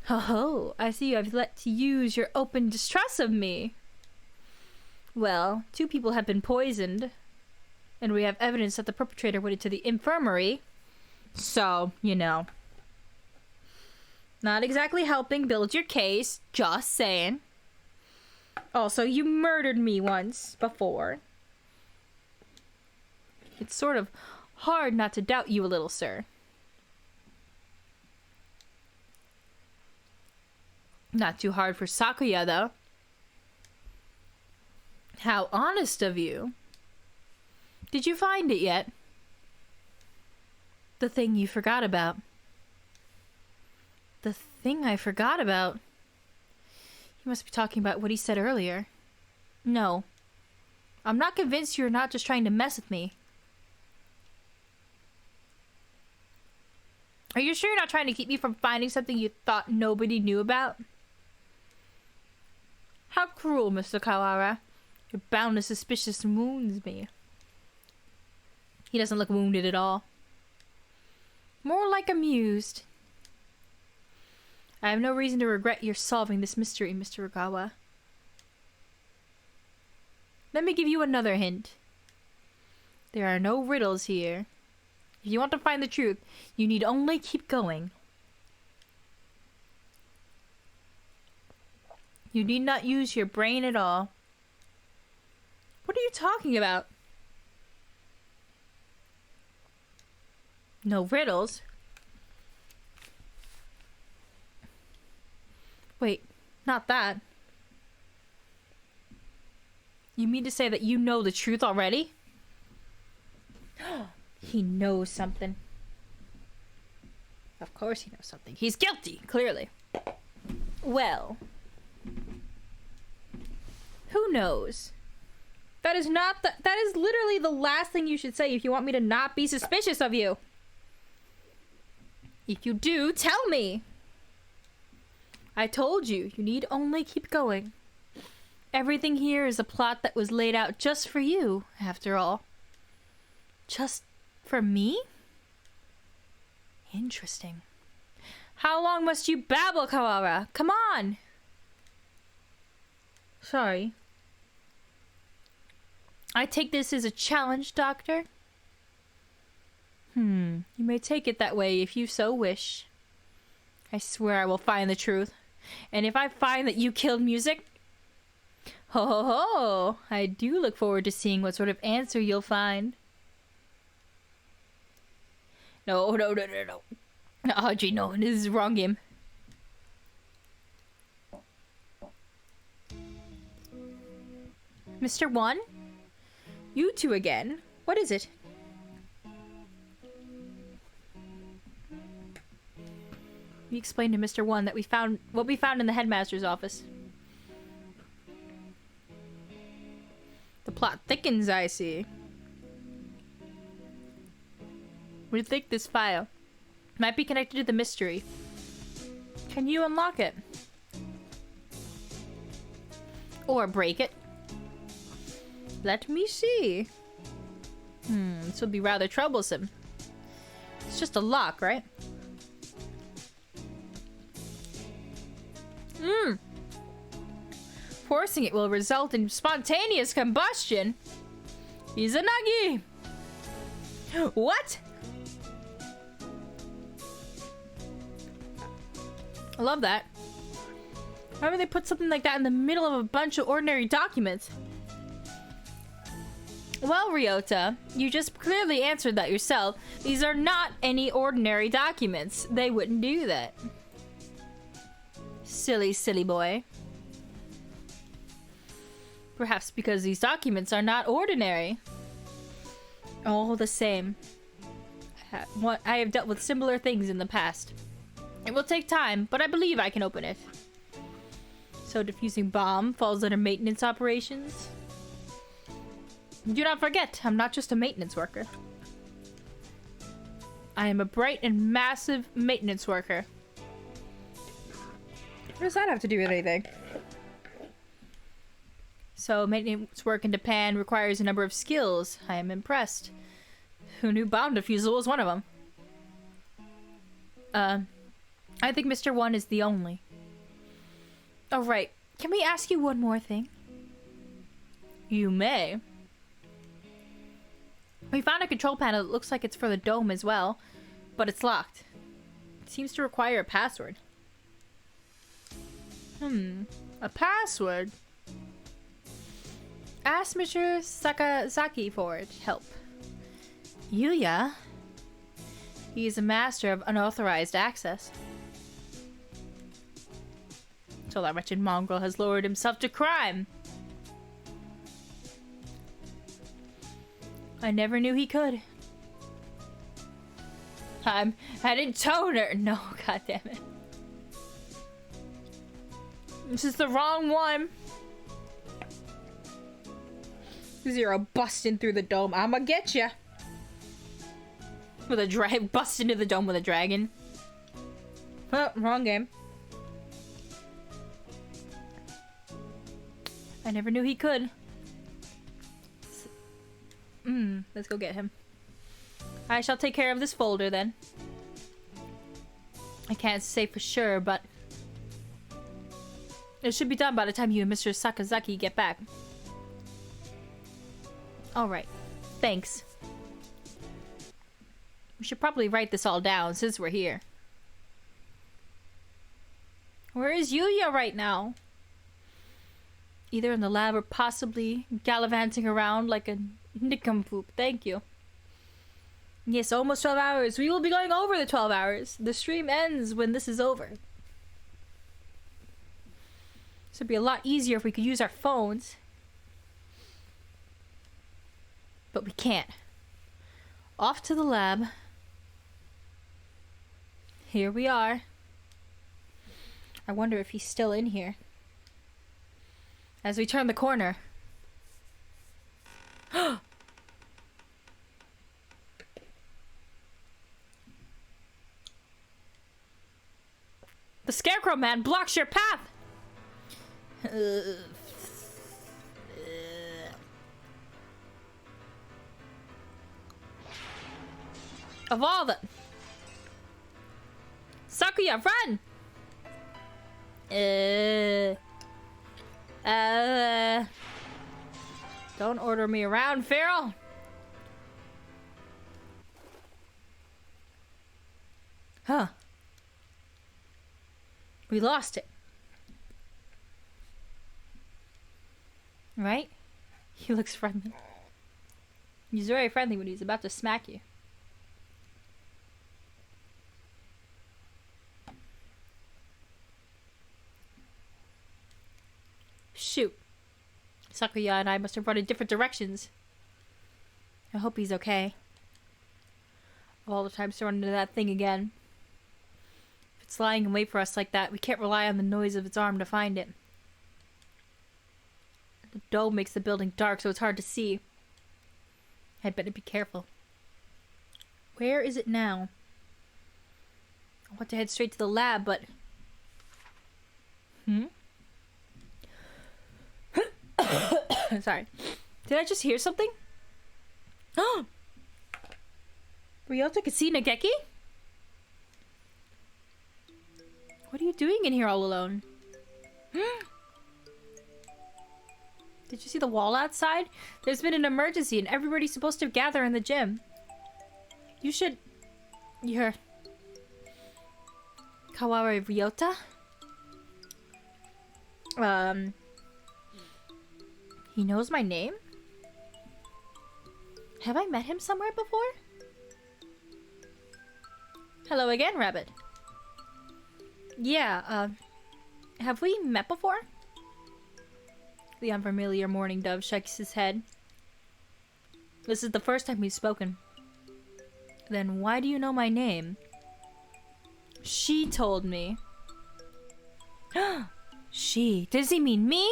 Ho ho, I see you have let to use your open distrust of me. Well, 2 people have been poisoned. And we have evidence that the perpetrator went into the infirmary. So, you know. Not exactly helping build your case. Just saying. Also, you murdered me once before. It's sort of hard not to doubt you a little, sir. Not too hard for Sakuya, though. How honest of you. Did you find it yet? The thing you forgot about. The thing I forgot about? You must be talking about what he said earlier. No. I'm not convinced you're not just trying to mess with me. Are you sure you're not trying to keep me from finding something you thought nobody knew about? How cruel, Mr. Kawara. Your boundless suspicion wounds me. He doesn't look wounded at all. More like amused. I have no reason to regret your solving this mystery, Mr. Ogawa. Let me give you another hint. There are no riddles here. If you want to find the truth, you need only keep going. You need not use your brain at all. What are you talking about? No riddles? Wait, not that. You mean to say that you know the truth already? He knows something. Of course he knows something. He's guilty, clearly. Well, Who knows? That is not the- that is literally the last thing you should say if you want me to not be suspicious of you. If you do, tell me. I told you, you need only keep going. Everything here is a plot that was laid out just for you, after all. Just for me? Interesting. How long must you babble, Kawara? Come on! Sorry. I take this as a challenge, Doctor. You may take it that way if you so wish. I swear I will find the truth. And if I find that you killed music... Ho ho ho! I do look forward to seeing what sort of answer you'll find. No. Audrey, no. This is the wrong game. Mr. One? You two again? What is it? We explained to Mr. One that we found what we found in the headmaster's office. The plot thickens, I see. We think this file might be connected to the mystery. Can you unlock it? Or break it? Let me see. This would be rather troublesome. It's just a lock, right? Forcing it will result in spontaneous combustion. Izanagi! What? I love that. Why would they put something like that in the middle of a bunch of ordinary documents? Well, Ryota, you just clearly answered that yourself. These are not any ordinary documents. They wouldn't do that. Silly, silly boy. Perhaps because these documents are not ordinary. All the same. I have dealt with similar things in the past. It will take time, but I believe I can open it. So defusing bomb falls under maintenance operations? Do not forget, I'm not just a maintenance worker. I am a bright and massive maintenance worker. What does that have to do with anything? So, maintenance work in Japan requires a number of skills. I am impressed. Who knew bomb defusal was one of them? I think Mr. One is the only. Oh, right. Can we ask you one more thing? You may. We found a control panel that looks like it's for the dome as well, but it's locked. It seems to require a password. A password? Ask Mr. Sakazaki for it. Help. Yuya? He is a master of unauthorized access. So that wretched mongrel has lowered himself to crime. I never knew he could. I'm headed toner. No, goddammit. This is the wrong one. Zero busting through the dome. I'ma get ya. With a drag, bust into the dome with a dragon. Oh, wrong game. I never knew he could. Let's go get him. I shall take care of this folder then. I can't say for sure, but it should be done by the time you and Mr. Sakazaki get back. Alright. Thanks. We should probably write this all down since we're here. Where is Yuya right now? Either in the lab or possibly gallivanting around like a nincompoop. Thank you. Yes, almost 12 hours. We will be going over the 12 hours. The stream ends when this is over. This would be a lot easier if we could use our phones. But we can't. Off to the lab. Here we are. I wonder if he's still in here. As we turn the corner. The Scarecrow Man blocks your path! Of all the... Sakuya, run! Don't order me around, Feral! Huh. We lost it. Right? He looks friendly. He's very friendly when he's about to smack you. Shoot. Sakuya and I must have run in different directions. I hope he's okay. Of all the times to run into that thing again. If it's lying in wait for us like that, we can't rely on the noise of its arm to find it. The dome makes the building dark, so it's hard to see. I'd better be careful. Where is it now? I want to head straight to the lab, but... Sorry. Did I just hear something? Oh! Ryota Kasina Geki? What are you doing in here all alone? Did you see the wall outside? There's been an emergency and everybody's supposed to gather in the gym. You should... You're... Kaware Ryota? He knows my name? Have I met him somewhere before? Hello again, Rabbit. Yeah, have we met before? The unfamiliar mourning dove shakes his head. This is the first time we've spoken. Then why do you know my name? She told me. She? Does he mean me?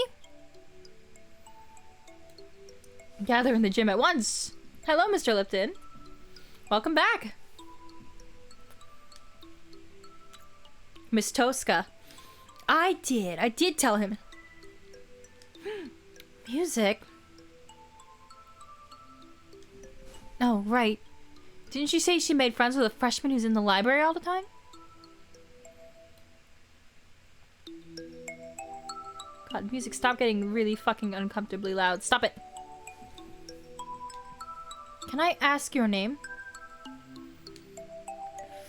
Gather in the gym at once. Hello, Mr. Lipton. Welcome back. Miss Tosca. I did tell him. Music? Oh, right. Didn't you say she made friends with a freshman who's in the library all the time? God, music, stop getting really fucking uncomfortably loud. Stop it. Can I ask your name?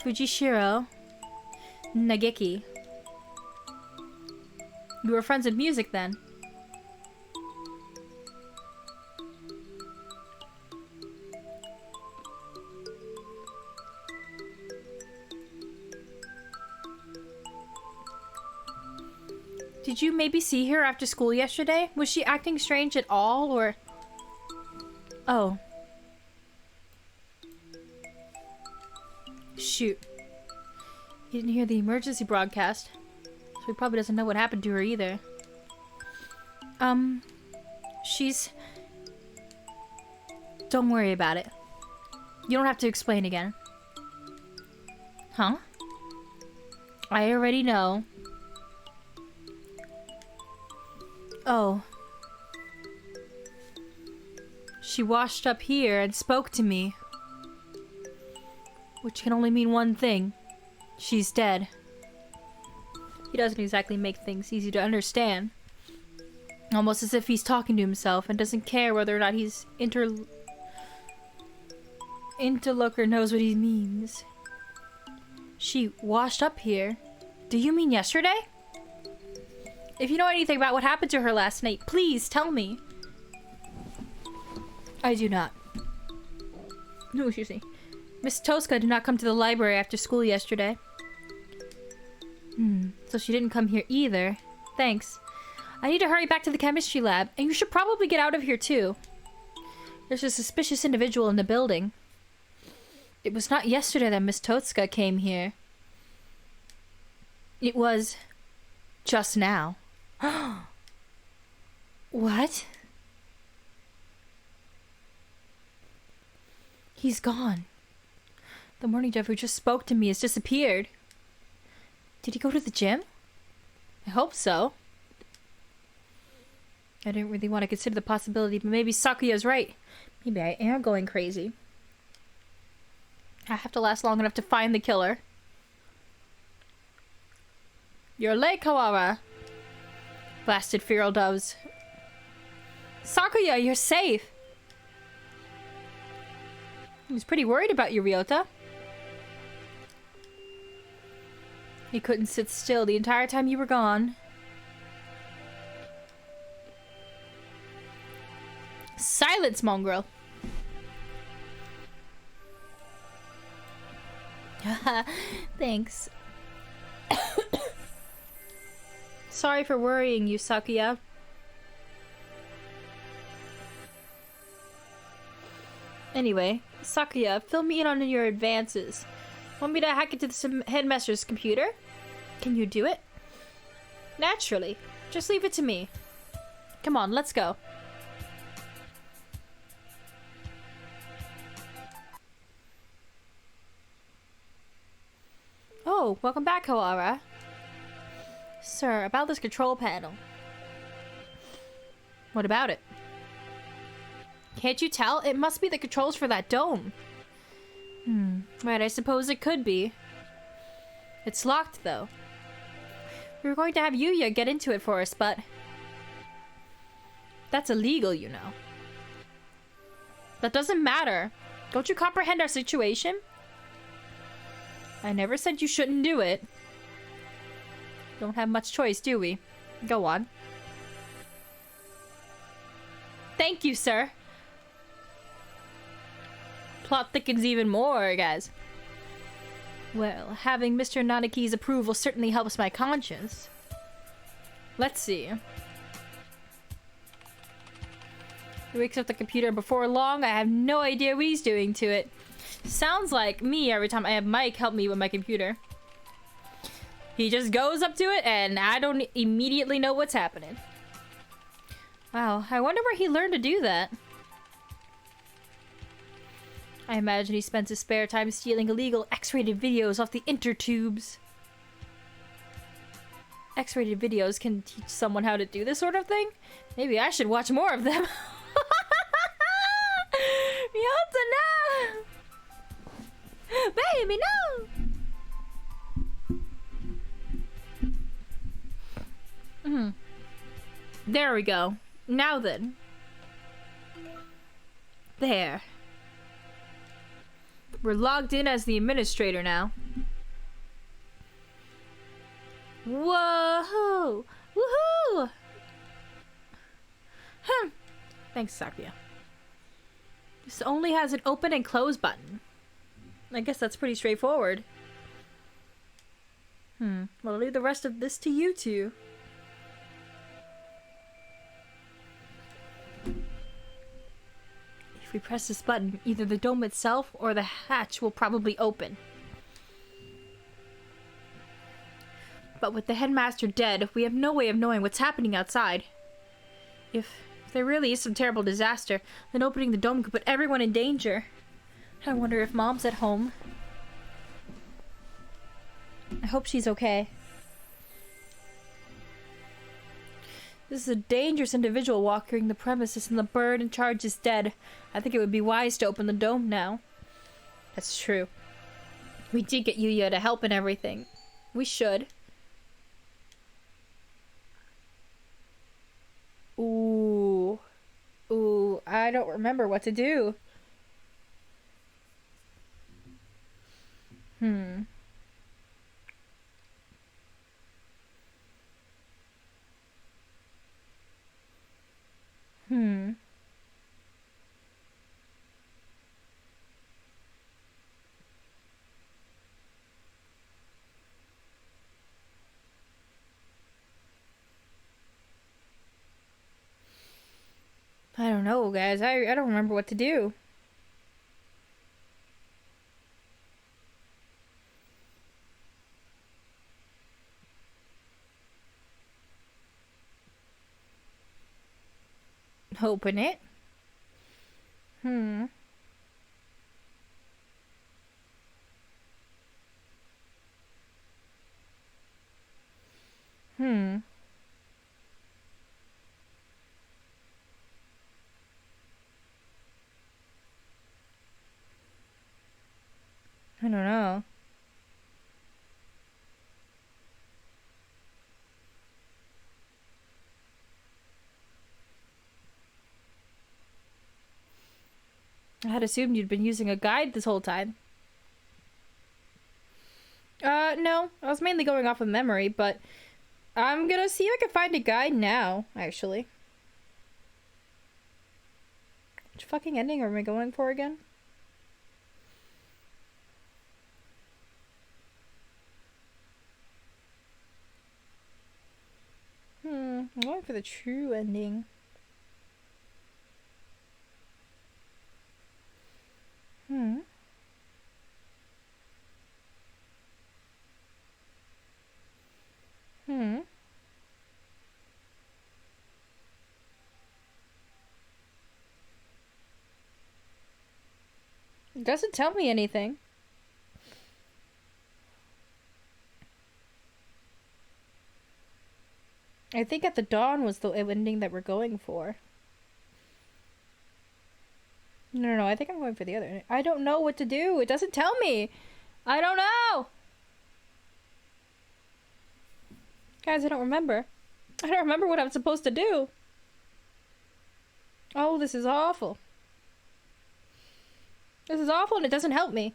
Fujishiro Nageki. You were friends with music then? Did you maybe see her after school yesterday? Was she acting strange at all, or... Oh. Shoot. He didn't hear the emergency broadcast, so he probably doesn't know what happened to her either. She's... Don't worry about it. You don't have to explain again. Huh? I already know. Oh. She washed up here and spoke to me. Which can only mean one thing. She's dead. He doesn't exactly make things easy to understand. Almost as if he's talking to himself and doesn't care whether or not his interlocutor knows what he means. She washed up here? Do you mean yesterday? If you know anything about what happened to her last night, please tell me. I do not. No, excuse me. Miss Tosca did not come to the library after school yesterday. So she didn't come here either. Thanks. I need to hurry back to the chemistry lab, and you should probably get out of here too. There's a suspicious individual in the building. It was not yesterday that Miss Tosca came here. It was... just now. What? He's gone. The morning Jeff who just spoke to me has disappeared. Did he go to the gym? I hope so. I didn't really want to consider the possibility, but maybe Sakuya's right. Maybe I am going crazy. I have to last long enough to find the killer. You're late, Kawara. Blasted feral doves. Sakuya, you're safe. He was pretty worried about you, Ryota. He couldn't sit still the entire time you were gone. Silence, mongrel. Thanks. Sorry for worrying you, Sakuya. Anyway, Sakuya, fill me in on your advances. Want me to hack into the headmaster's computer? Can you do it? Naturally. Just leave it to me. Come on, let's go. Oh, welcome back, Kawara. Sir, about this control panel. What about it? Can't you tell? It must be the controls for that dome. Right, I suppose it could be. It's locked, though. We were going to have Yuya get into it for us, but... that's illegal, you know. That doesn't matter. Don't you comprehend our situation? I never said you shouldn't do it. Don't have much choice, do we? Go on. Thank you, sir. Plot thickens even more, guys. Well, having Mr. Nanaki's approval certainly helps my conscience. Let's see. He wakes up the computer before long. I have no idea what he's doing to it. Sounds like me every time I have Mike help me with my computer. He just goes up to it and I don't immediately know what's happening. Wow, I wonder where he learned to do that. I imagine he spends his spare time stealing illegal X-rated videos off the intertubes. X-rated videos can teach someone how to do this sort of thing? Maybe I should watch more of them. Ryota, no! Baby, no! There we go. Now then. There. We're logged in as the administrator now. Whoa! Woohoo! Thanks, Sakuya. This only has an open and close button. I guess that's pretty straightforward. Well, I'll leave the rest of this to you two. If we press this button, either the dome itself or the hatch will probably open. But with the headmaster dead, we have no way of knowing what's happening outside. If there really is some terrible disaster, then opening the dome could put everyone in danger. I wonder if Mom's at home. I hope she's okay. This is a dangerous individual walking the premises and the bird in charge is dead. I think it would be wise to open the dome now. That's true. We did get Yuya to help and everything. We should. Ooh. Ooh, I don't remember what to do. I don't know, guys. I don't remember what to do. Open it. I don't know. I had assumed you'd been using a guide this whole time. No. I was mainly going off of memory, but I'm gonna see if I can find a guide now, actually. Which fucking ending are we going for again? I'm going for the true ending. It doesn't tell me anything. I think at the dawn was the ending that we're going for. No, I think I'm going for the other. I don't know what to do. It doesn't tell me. I don't know. Guys, I don't remember. I don't remember what I'm supposed to do. Oh, this is awful. This is awful and it doesn't help me.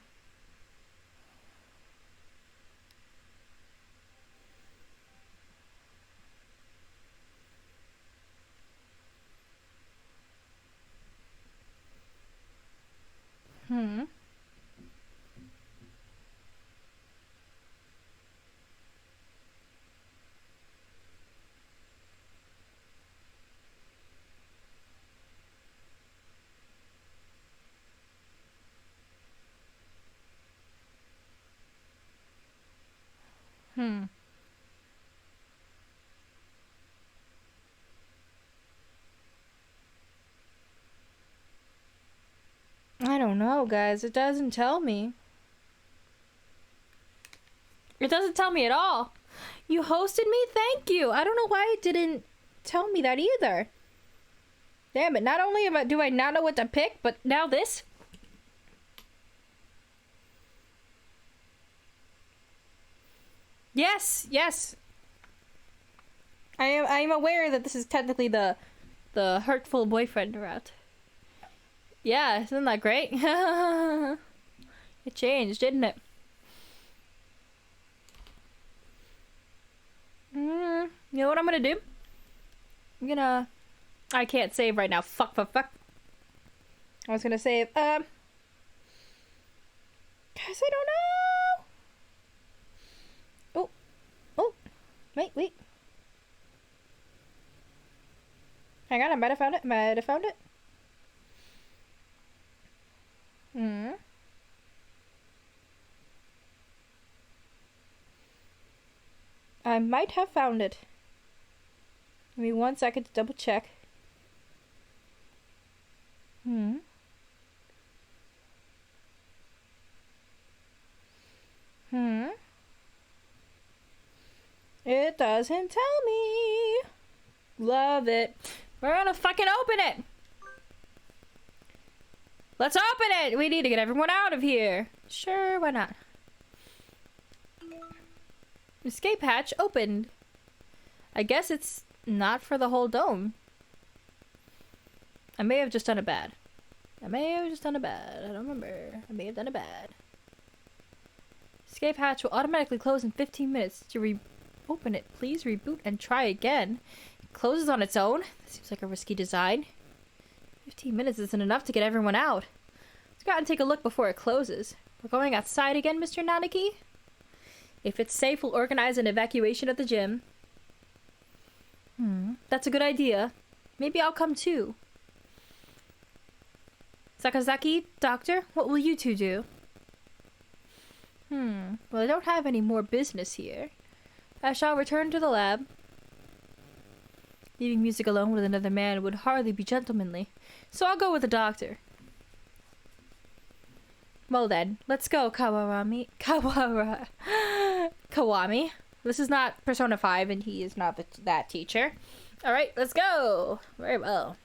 I don't know, guys. It doesn't tell me. It doesn't tell me at all. You hosted me? Thank you. I don't know why it didn't tell me that either. Damn it. Not only do I not know what to pick, but now this? Yes. I'm aware that this is technically the hurtful boyfriend route. Yeah, isn't that great? It changed, didn't it? You know what I'm gonna do? I can't save right now. Fuck. I was gonna save, guys, I don't know! Oh! Wait. Hang on, I might have found it. I might have found it. Give me 1 second to double check. It doesn't tell me. Love it. We're gonna fucking open it. Let's open it. We need to get everyone out of here. Sure, why not? Escape hatch opened. I guess it's not for the whole dome. I may have just done it bad. I don't remember. I may have done it bad. Escape hatch will automatically close in 15 minutes. To reopen it, please reboot and try again. It closes on its own. That seems like a risky design. 15 minutes isn't enough to get everyone out. Let's go out and take a look before it closes. We're going outside again, Mr. Nanaki? If it's safe, we'll organize an evacuation at the gym. That's a good idea. Maybe I'll come too. Sakazaki, Doctor, what will you two do? Well, I don't have any more business here. I shall return to the lab. Leaving music alone with another man would hardly be gentlemanly, so I'll go with the doctor. Well then, let's go, Kawami. Kawami. This is not Persona 5, and he is not that teacher. Alright, let's go! Very well.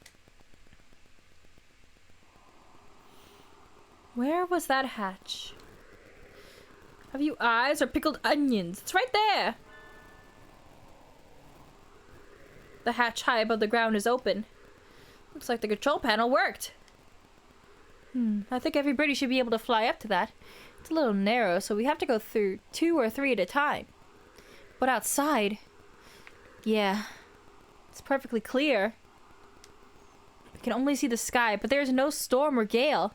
Where was that hatch? Have you eyes or pickled onions? It's right there! The hatch high above the ground is open. Looks like the control panel worked. I think everybody should be able to fly up to that. It's a little narrow, so we have to go through 2 or 3 at a time. But outside... yeah. It's perfectly clear. We can only see the sky, but there's no storm or gale.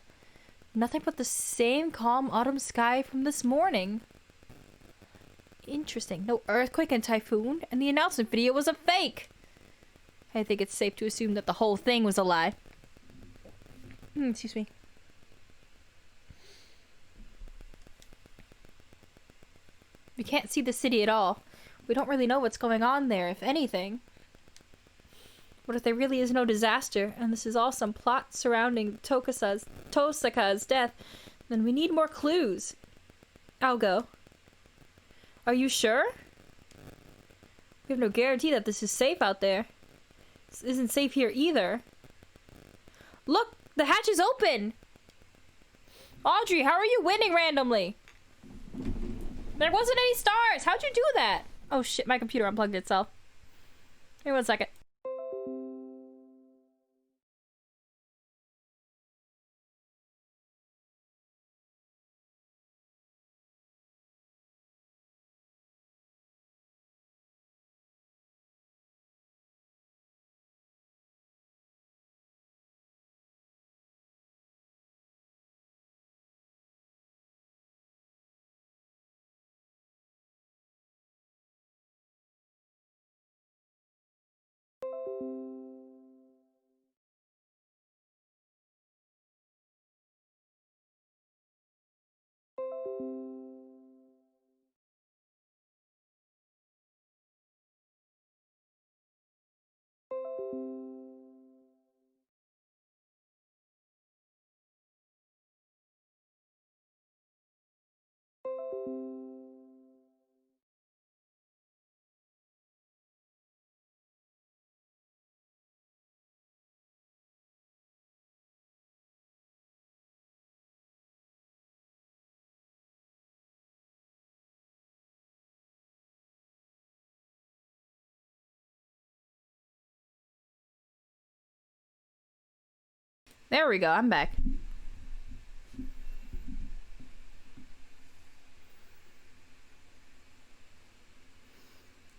Nothing but the same calm autumn sky from this morning. Interesting. No earthquake and typhoon, and the announcement video was a fake. I think it's safe to assume that the whole thing was a lie. Excuse me. We can't see the city at all. We don't really know what's going on there, if anything. What if there really is no disaster, and this is all some plot surrounding Tosaka's death? Then we need more clues. I'll go. Are you sure? We have no guarantee that this is safe out there. This isn't safe here either. Look! The hatch is open! Audrey, how are you winning randomly? There wasn't any stars! How'd you do that? Oh shit, my computer unplugged itself. Here, 1 second. There we go, I'm back.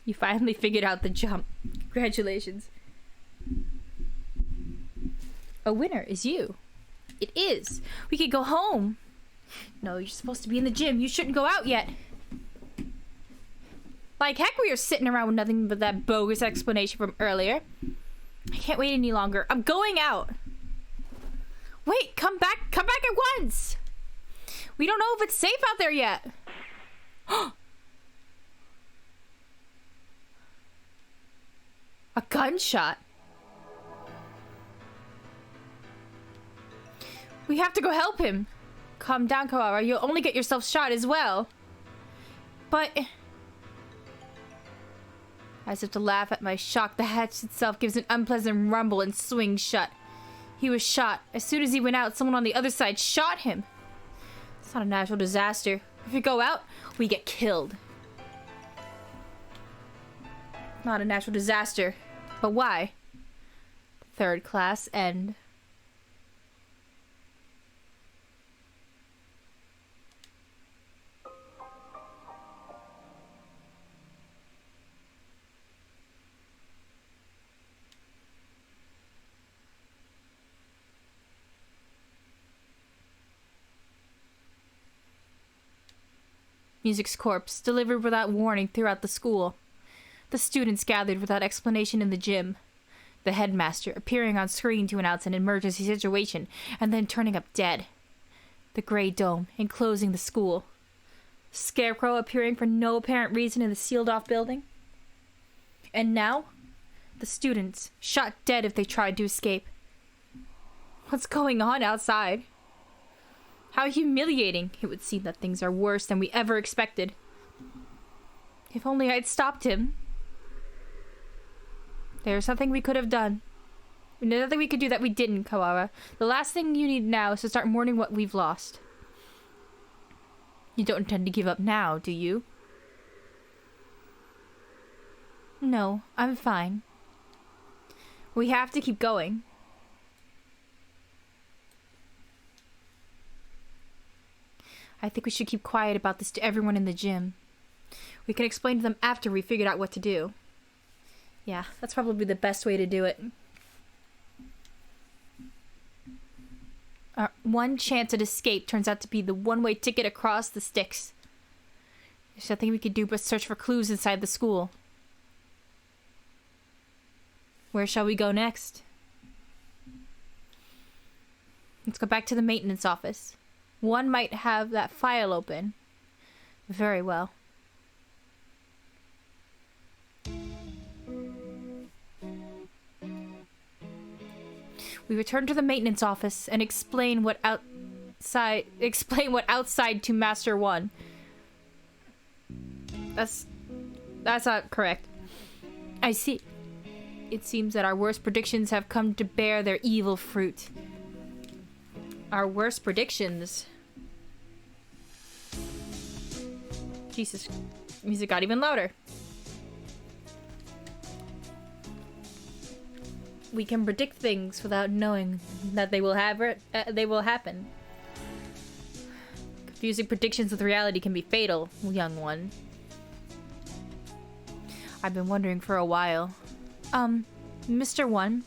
You finally figured out the jump. Congratulations. A winner is you. It is. We could go home. No, you're supposed to be in the gym. You shouldn't go out yet. Like heck, we are sitting around with nothing but that bogus explanation from earlier. I can't wait any longer. I'm going out. Wait, come back at once. We don't know if it's safe out there yet. A gunshot. We have to go help him. Calm down, Kawara. You'll only get yourself shot as well. But... as if to laugh at my shock, the hatch itself gives an unpleasant rumble and swings shut. He was shot. As soon as he went out, someone on the other side shot him. It's not a natural disaster. If we go out, we get killed. Not a natural disaster. But why? Third class end. Music's corpse, delivered without warning throughout the school. The students gathered without explanation in the gym. The headmaster appearing on screen to announce an emergency situation and then turning up dead. The gray dome enclosing the school. Scarecrow appearing for no apparent reason in the sealed-off building. And now, The students, shot dead if they tried to escape. What's going on outside? How humiliating. It would seem that things are worse than we ever expected. If only I'd stopped him. There's nothing we could have done. There's nothing we could do that we didn't, Kawara. The last thing you need now is to start mourning what we've lost. You don't intend to give up now, do you? No, I'm fine. We have to keep going. I think we should keep quiet about this to everyone in the gym. We can explain to them after we figured out what to do. Yeah, that's probably the best way to do it. Our one chance at escape turns out to be the one-way ticket across the sticks. There's nothing we could do but search for clues inside the school. Where shall we go next? Let's go back to the maintenance office. One might have that file open. Very well. We return to the maintenance office and explain what outside to Master 1. That's not correct. I see. It seems that our worst predictions have come to bear their evil fruit. Our worst predictions. Jesus, music got even louder. We can predict things without knowing that they will happen. Confusing predictions with reality can be fatal, young one. I've been wondering for a while. Mr. One,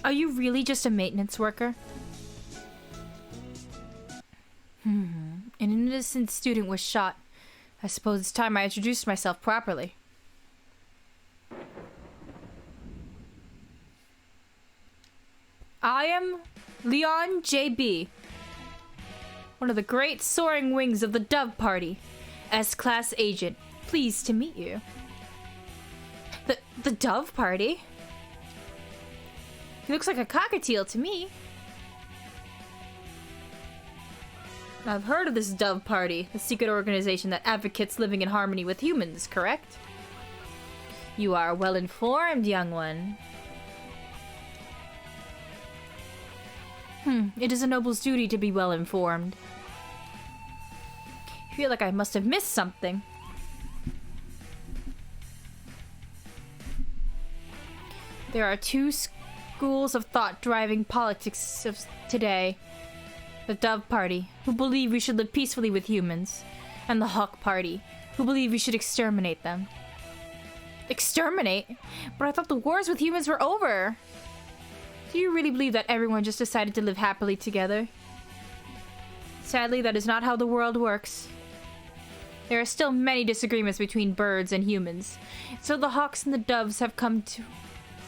are you really just a maintenance worker? An innocent student was shot. I suppose it's time I introduced myself properly. I am Leon J.B., one of the great soaring wings of the Dove Party. S-Class Agent. Pleased to meet you. The Dove Party? He looks like a cockatiel to me. I've heard of this Dove Party, a secret organization that advocates living in harmony with humans, correct? You are well informed, young one. It is a noble's duty to be well informed. I feel like I must have missed something. There are two schools of thought driving politics of today. The Dove Party, who believe we should live peacefully with humans, and the Hawk Party, who believe we should exterminate them. Exterminate? But I thought the wars with humans were over. Do you really believe that everyone just decided to live happily together? Sadly, that is not how the world works. There are still many disagreements between birds and humans, so the hawks and the doves have come to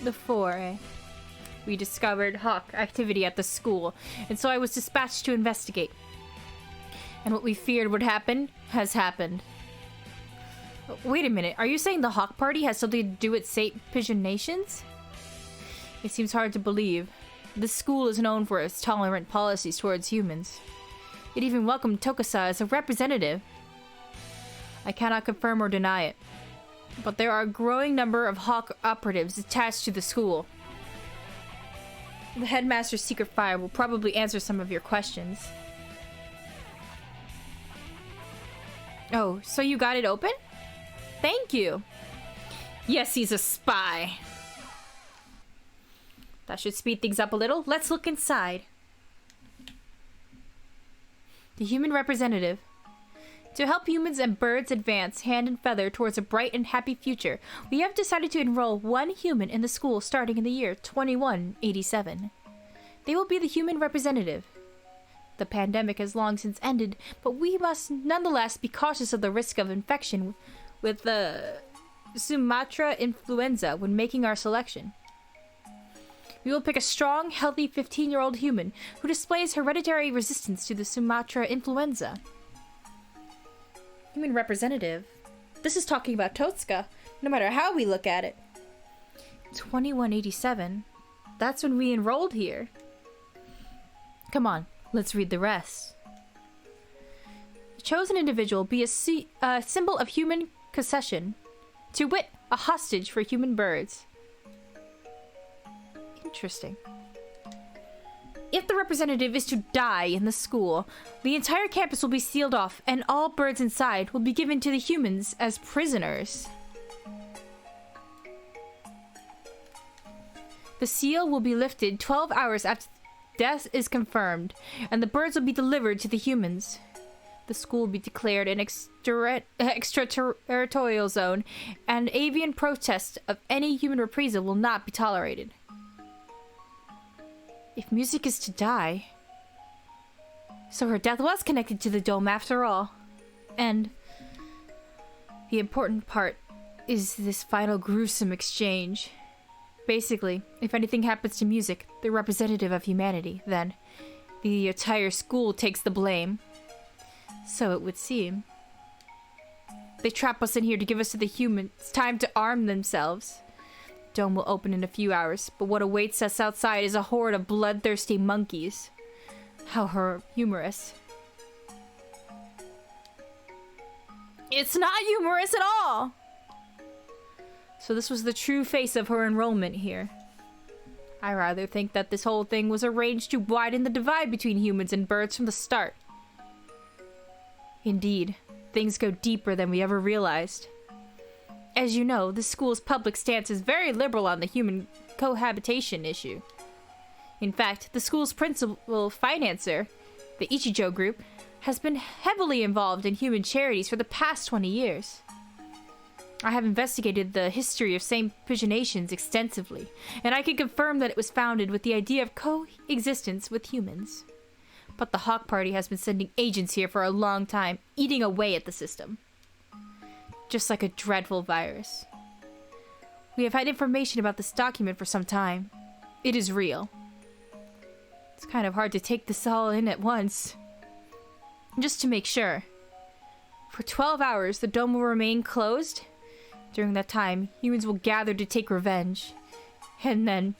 the fore. We discovered hawk activity at the school, and so I was dispatched to investigate. And what we feared would happen has happened. Wait a minute, are you saying the Hawk Party has something to do with St. Pigeon Nations? It seems hard to believe. This school is known for its tolerant policies towards humans. It even welcomed Tokusa as a representative. I cannot confirm or deny it, but there are a growing number of Hawk operatives attached to the school. The headmaster's secret file will probably answer some of your questions. Oh, so you got it open? Thank you. Yes, he's a spy. That should speed things up a little. Let's look inside. The human representative. To help humans and birds advance hand and feather towards a bright and happy future, we have decided to enroll one human in the school starting in the year 2187. They will be the human representative. The pandemic has long since ended, but we must nonetheless be cautious of the risk of infection with the Sumatra influenza when making our selection. We will pick a strong, healthy 15-year-old human who displays hereditary resistance to the Sumatra influenza. Human representative? This is talking about Totsuka, no matter how we look at it. 2187? That's when we enrolled here. Come on, let's read the rest. The chosen individual be a symbol of human concession, to wit, a hostage for human birds. Interesting. If the representative is to die in the school, the entire campus will be sealed off and all birds inside will be given to the humans as prisoners. The seal will be lifted 12 hours after death is confirmed, and the birds will be delivered to the humans. The school will be declared an extraterritorial zone, and avian protest of any human reprisal will not be tolerated. If music is to die, so her death was connected to the dome after all. And the important part is this final gruesome exchange. Basically, if anything happens to music, the representative of humanity, then the entire school takes the blame. So it would seem. They trap us in here to give us to the humans time to arm themselves. The dome will open in a few hours, but what awaits us outside is a horde of bloodthirsty monkeys. How humorous. It's not humorous at all! So this was the true face of her enrollment here. I rather think that this whole thing was arranged to widen the divide between humans and birds from the start. Indeed, things go deeper than we ever realized. As you know, the school's public stance is very liberal on the human cohabitation issue. In fact, the school's principal financer, the Ichijo Group, has been heavily involved in human charities for the past 20 years. I have investigated the history of same-pigeonations extensively, and I can confirm that it was founded with the idea of coexistence with humans. But the Hawk Party has been sending agents here for a long time, eating away at the system. Just like a dreadful virus. We have had information about this document for some time. It is real. It's kind of hard to take this all in at once. Just to make sure. For 12 hours, the dome will remain closed. During that time, humans will gather to take revenge. And then,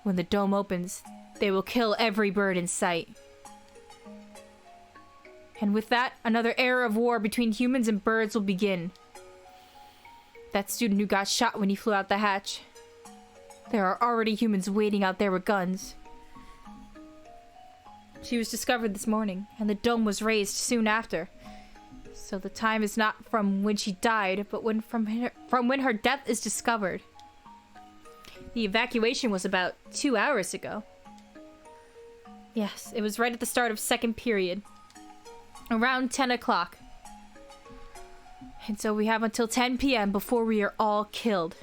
when the dome opens, they will kill every bird in sight. And with that, another era of war between humans and birds will begin. That student who got shot when he flew out the hatch. There are already humans waiting out there with guns. She was discovered this morning, and the dome was raised soon after. So the time is not from when she died, but from when her death is discovered. The evacuation was about 2 hours ago. Yes, it was right at the start of second period. Around 10 o'clock. And so we have until 10 p.m. before we are all killed.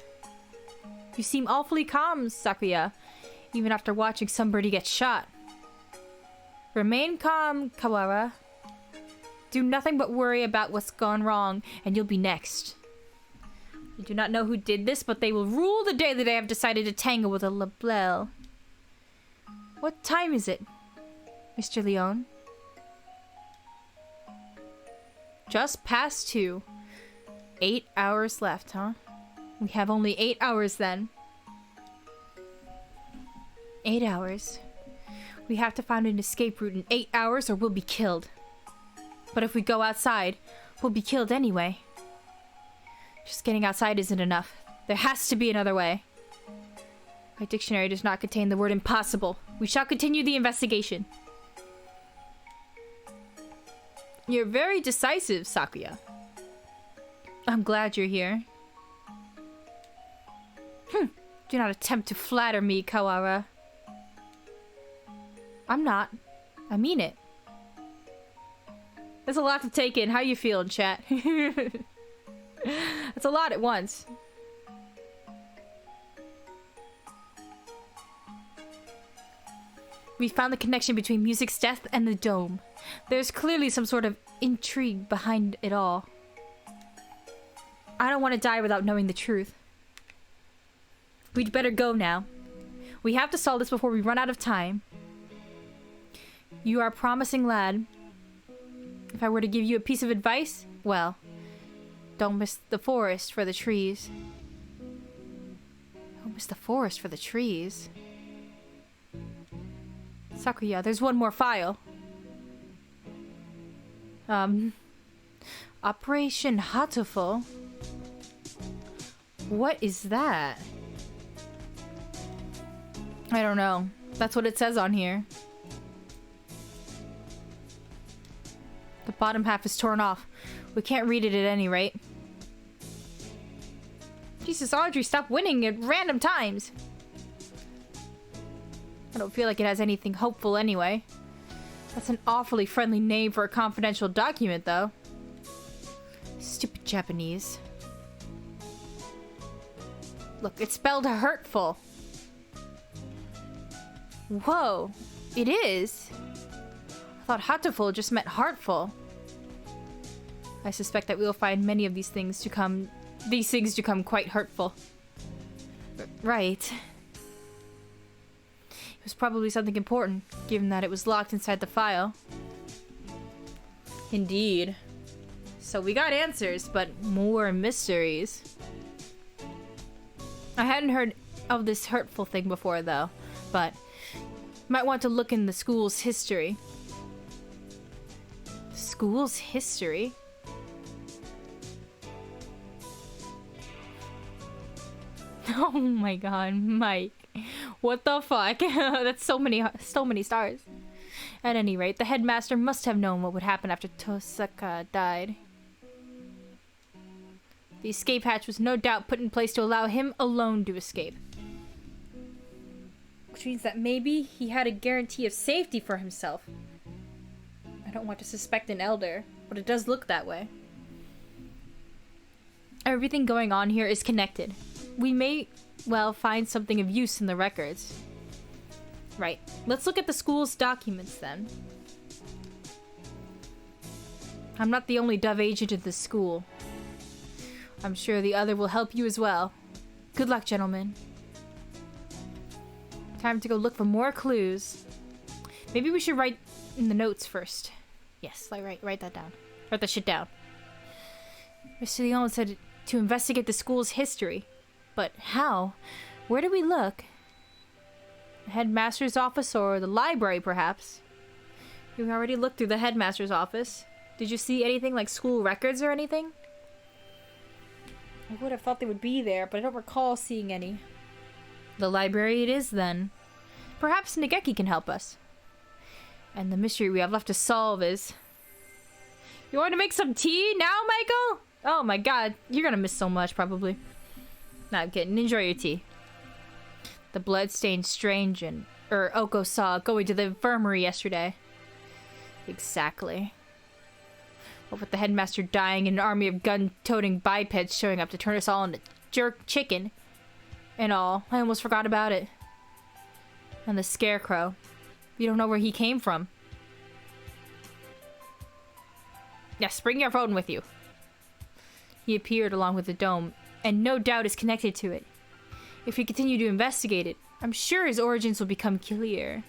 You seem awfully calm, Sakuya, even after watching somebody get shot. Remain calm, Kawara. Do nothing but worry about what's gone wrong, and you'll be next. I do not know who did this, but they will rule the day that I have decided to tangle with a Lebel. What time is it, Mr. Leon? Just past 2. 8 hours left, huh? We have only 8 hours then. 8 hours. We have to find an escape route in 8 hours or we'll be killed. But if we go outside, we'll be killed anyway. Just getting outside isn't enough. There has to be another way. My dictionary does not contain the word impossible. We shall continue the investigation. You're very decisive, Sakuya. I'm glad you're here. Do not attempt to flatter me, Kawara. I'm not. I mean it. There's a lot to take in. How you feeling, chat? That's a lot at once. We found the connection between music's death and the dome. There's clearly some sort of intrigue behind it all. I don't want to die without knowing the truth. We'd better go now. We have to solve this before we run out of time. You are a promising lad. If I were to give you a piece of advice, well, don't miss the forest for the trees. Miss the forest for the trees. Sakuya, there's one more file. Operation Hatoful? What is that? I don't know. That's what it says on here. The bottom half is torn off. We can't read it at any rate. Jesus, Audrey, stop winning at random times. I don't feel like it has anything hopeful anyway. That's an awfully friendly name for a confidential document, though. Stupid Japanese. Look, it's spelled hurtful. Whoa, it is? I thought Hatoful just meant heartful. I suspect that we will find many of these things to come quite hurtful. Right. It was probably something important, given that it was locked inside the file. Indeed. So we got answers, but more mysteries. I hadn't heard of this hurtful thing before, though, but might want to look in the school's history. School's history? Oh my god, Mike. What the fuck? That's so many stars. At any rate, the headmaster must have known what would happen after Tosaka died. The escape hatch was no doubt put in place to allow him alone to escape. Which means that maybe he had a guarantee of safety for himself. I don't want to suspect an elder, but it does look that way. Everything going on here is connected. We may, well, find something of use in the records. Right. Let's look at the school's documents, then. I'm not the only Dove agent at this school. I'm sure the other will help you as well. Good luck, gentlemen. Time to go look for more clues. Maybe we should write in the notes first. Yes, write that down. Write that shit down. Mr. Leon said to investigate the school's history. But how? Where do we look? The headmaster's office or the library, perhaps? You already looked through the headmaster's office. Did you see anything like school records or anything? I would have thought they would be there, but I don't recall seeing any. The library it is, then. Perhaps Nageki can help us. And the mystery we have left to solve is... You want to make some tea now, Michael? Oh my god, you're gonna miss so much, probably. Nah, I'm kidding. Enjoy your tea. The blood-stained strange and... Oko saw going to the infirmary yesterday. Exactly. What with the headmaster dying and an army of gun-toting bipeds showing up to turn us all into jerk chicken and all, I almost forgot about it. And the scarecrow. You don't know where he came from. Yes, bring your phone with you. He appeared along with the dome, and no doubt is connected to it. If we continue to investigate it, I'm sure his origins will become clear.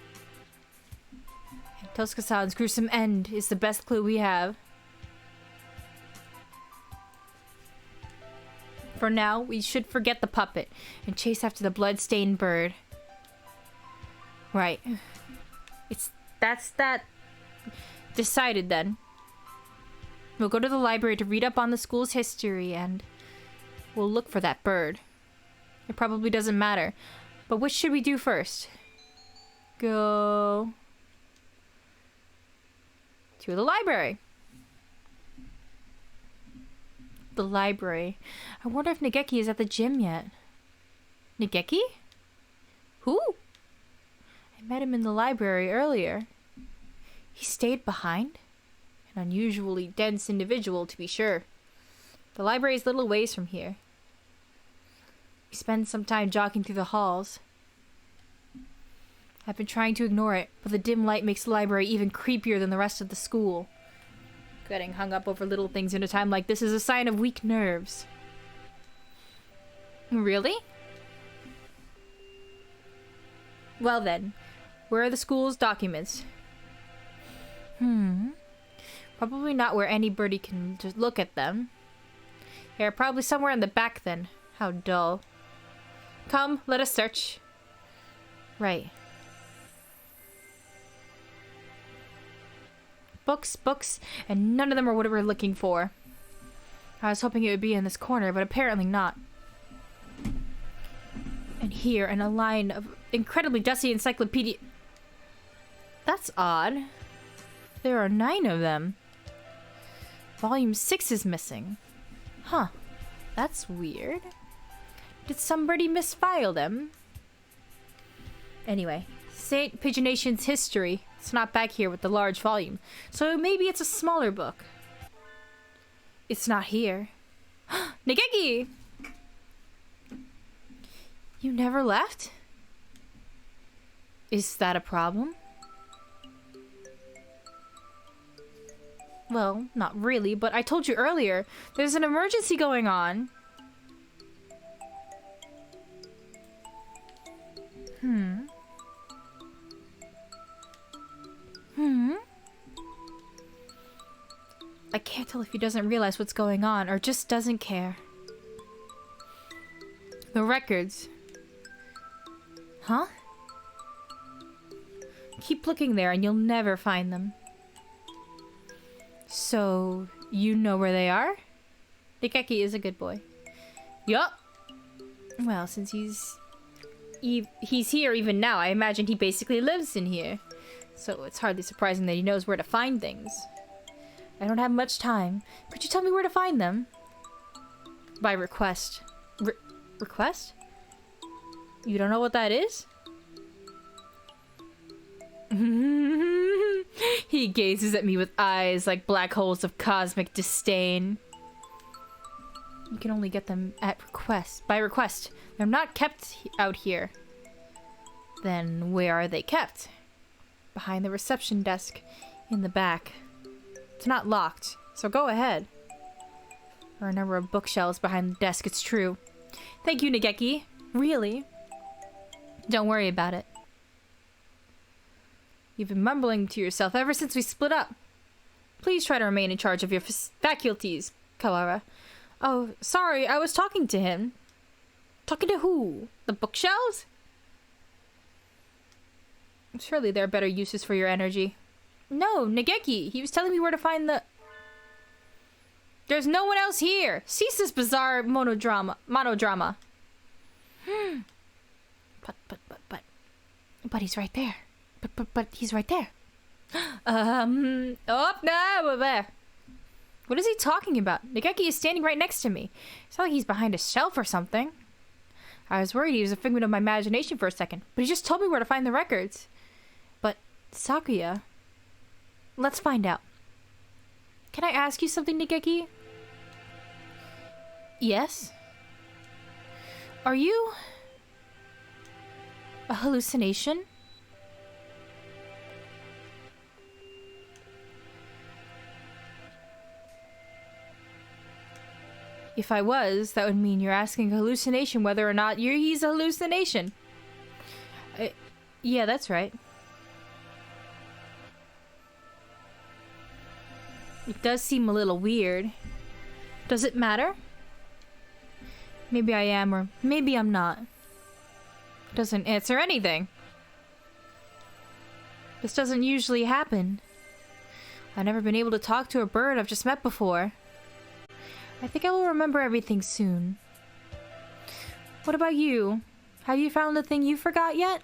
And Tosuka-san's gruesome end is the best clue we have. For now, we should forget the puppet and chase after the blood-stained bird. Right. That's that decided then. We'll go to the library to read up on the school's history and we'll look for that bird. It probably doesn't matter, but which should we do first? Go to the library. The library. I wonder if Nageki is at the gym yet. Nageki? Who? I met him in the library earlier. He stayed behind? An unusually dense individual, to be sure. The library is little ways from here. We spend some time jogging through the halls. I've been trying to ignore it, but the dim light makes the library even creepier than the rest of the school. Getting hung up over little things in a time like this is a sign of weak nerves. Really? Well then, where are the school's documents? Probably not where anybody can just look at them. They're probably somewhere in the back then. How dull. Come, let us search. Right. Books, books, and none of them are what we're looking for. I was hoping it would be in this corner, but apparently not. And here, in a line of incredibly dusty encyclopedia... That's odd. There are 9 of them. Volume 6 is missing. Huh. That's weird. Did somebody misfile them? Anyway, St. Pigeonation's history. It's not back here with the large volume. So maybe it's a smaller book. It's not here. Nageki! You never left? Is that a problem? Well, not really, but I told you earlier, there's an emergency going on. I can't tell if he doesn't realize what's going on or just doesn't care. The records. Huh? Keep looking there and you'll never find them. So, you know where they are? Nikeki is a good boy. Yup. Well, since he's here even now, I imagine he basically lives in here. So it's hardly surprising that he knows where to find things. I don't have much time. Could you tell me where to find them? By request. Request? You don't know what that is? He gazes at me with eyes like black holes of cosmic disdain. You can only get them at request. By request. They're not kept out here. Then where are they kept? Behind the reception desk. In the back. It's not locked, so go ahead. There are a number of bookshelves behind the desk, it's true. Thank you, Nageki. Really? Don't worry about it. You've been mumbling to yourself ever since we split up. Please try to remain in charge of your faculties, Kawara. Oh, sorry, I was talking to him. Talking to who? The bookshelves? Surely there are better uses for your energy. No, Nageki, he was telling me where to find the... There's no one else here! Cease this bizarre monodrama. But he's right there. But he's right there. Oh, no, there. What is he talking about? Nageki is standing right next to me. It's not like he's behind a shelf or something. I was worried he was a figment of my imagination for a second, but he just told me where to find the records. But, Sakuya... Let's find out. Can I ask you something, Nageki? Yes? Are you... a hallucination? If I was, that would mean you're asking a hallucination whether or not he's a hallucination. Yeah, that's right. It does seem a little weird. Does it matter? Maybe I am, or maybe I'm not. Doesn't answer anything. This doesn't usually happen. I've never been able to talk to a bird I've just met before. I think I will remember everything soon. What about you? Have you found the thing you forgot yet?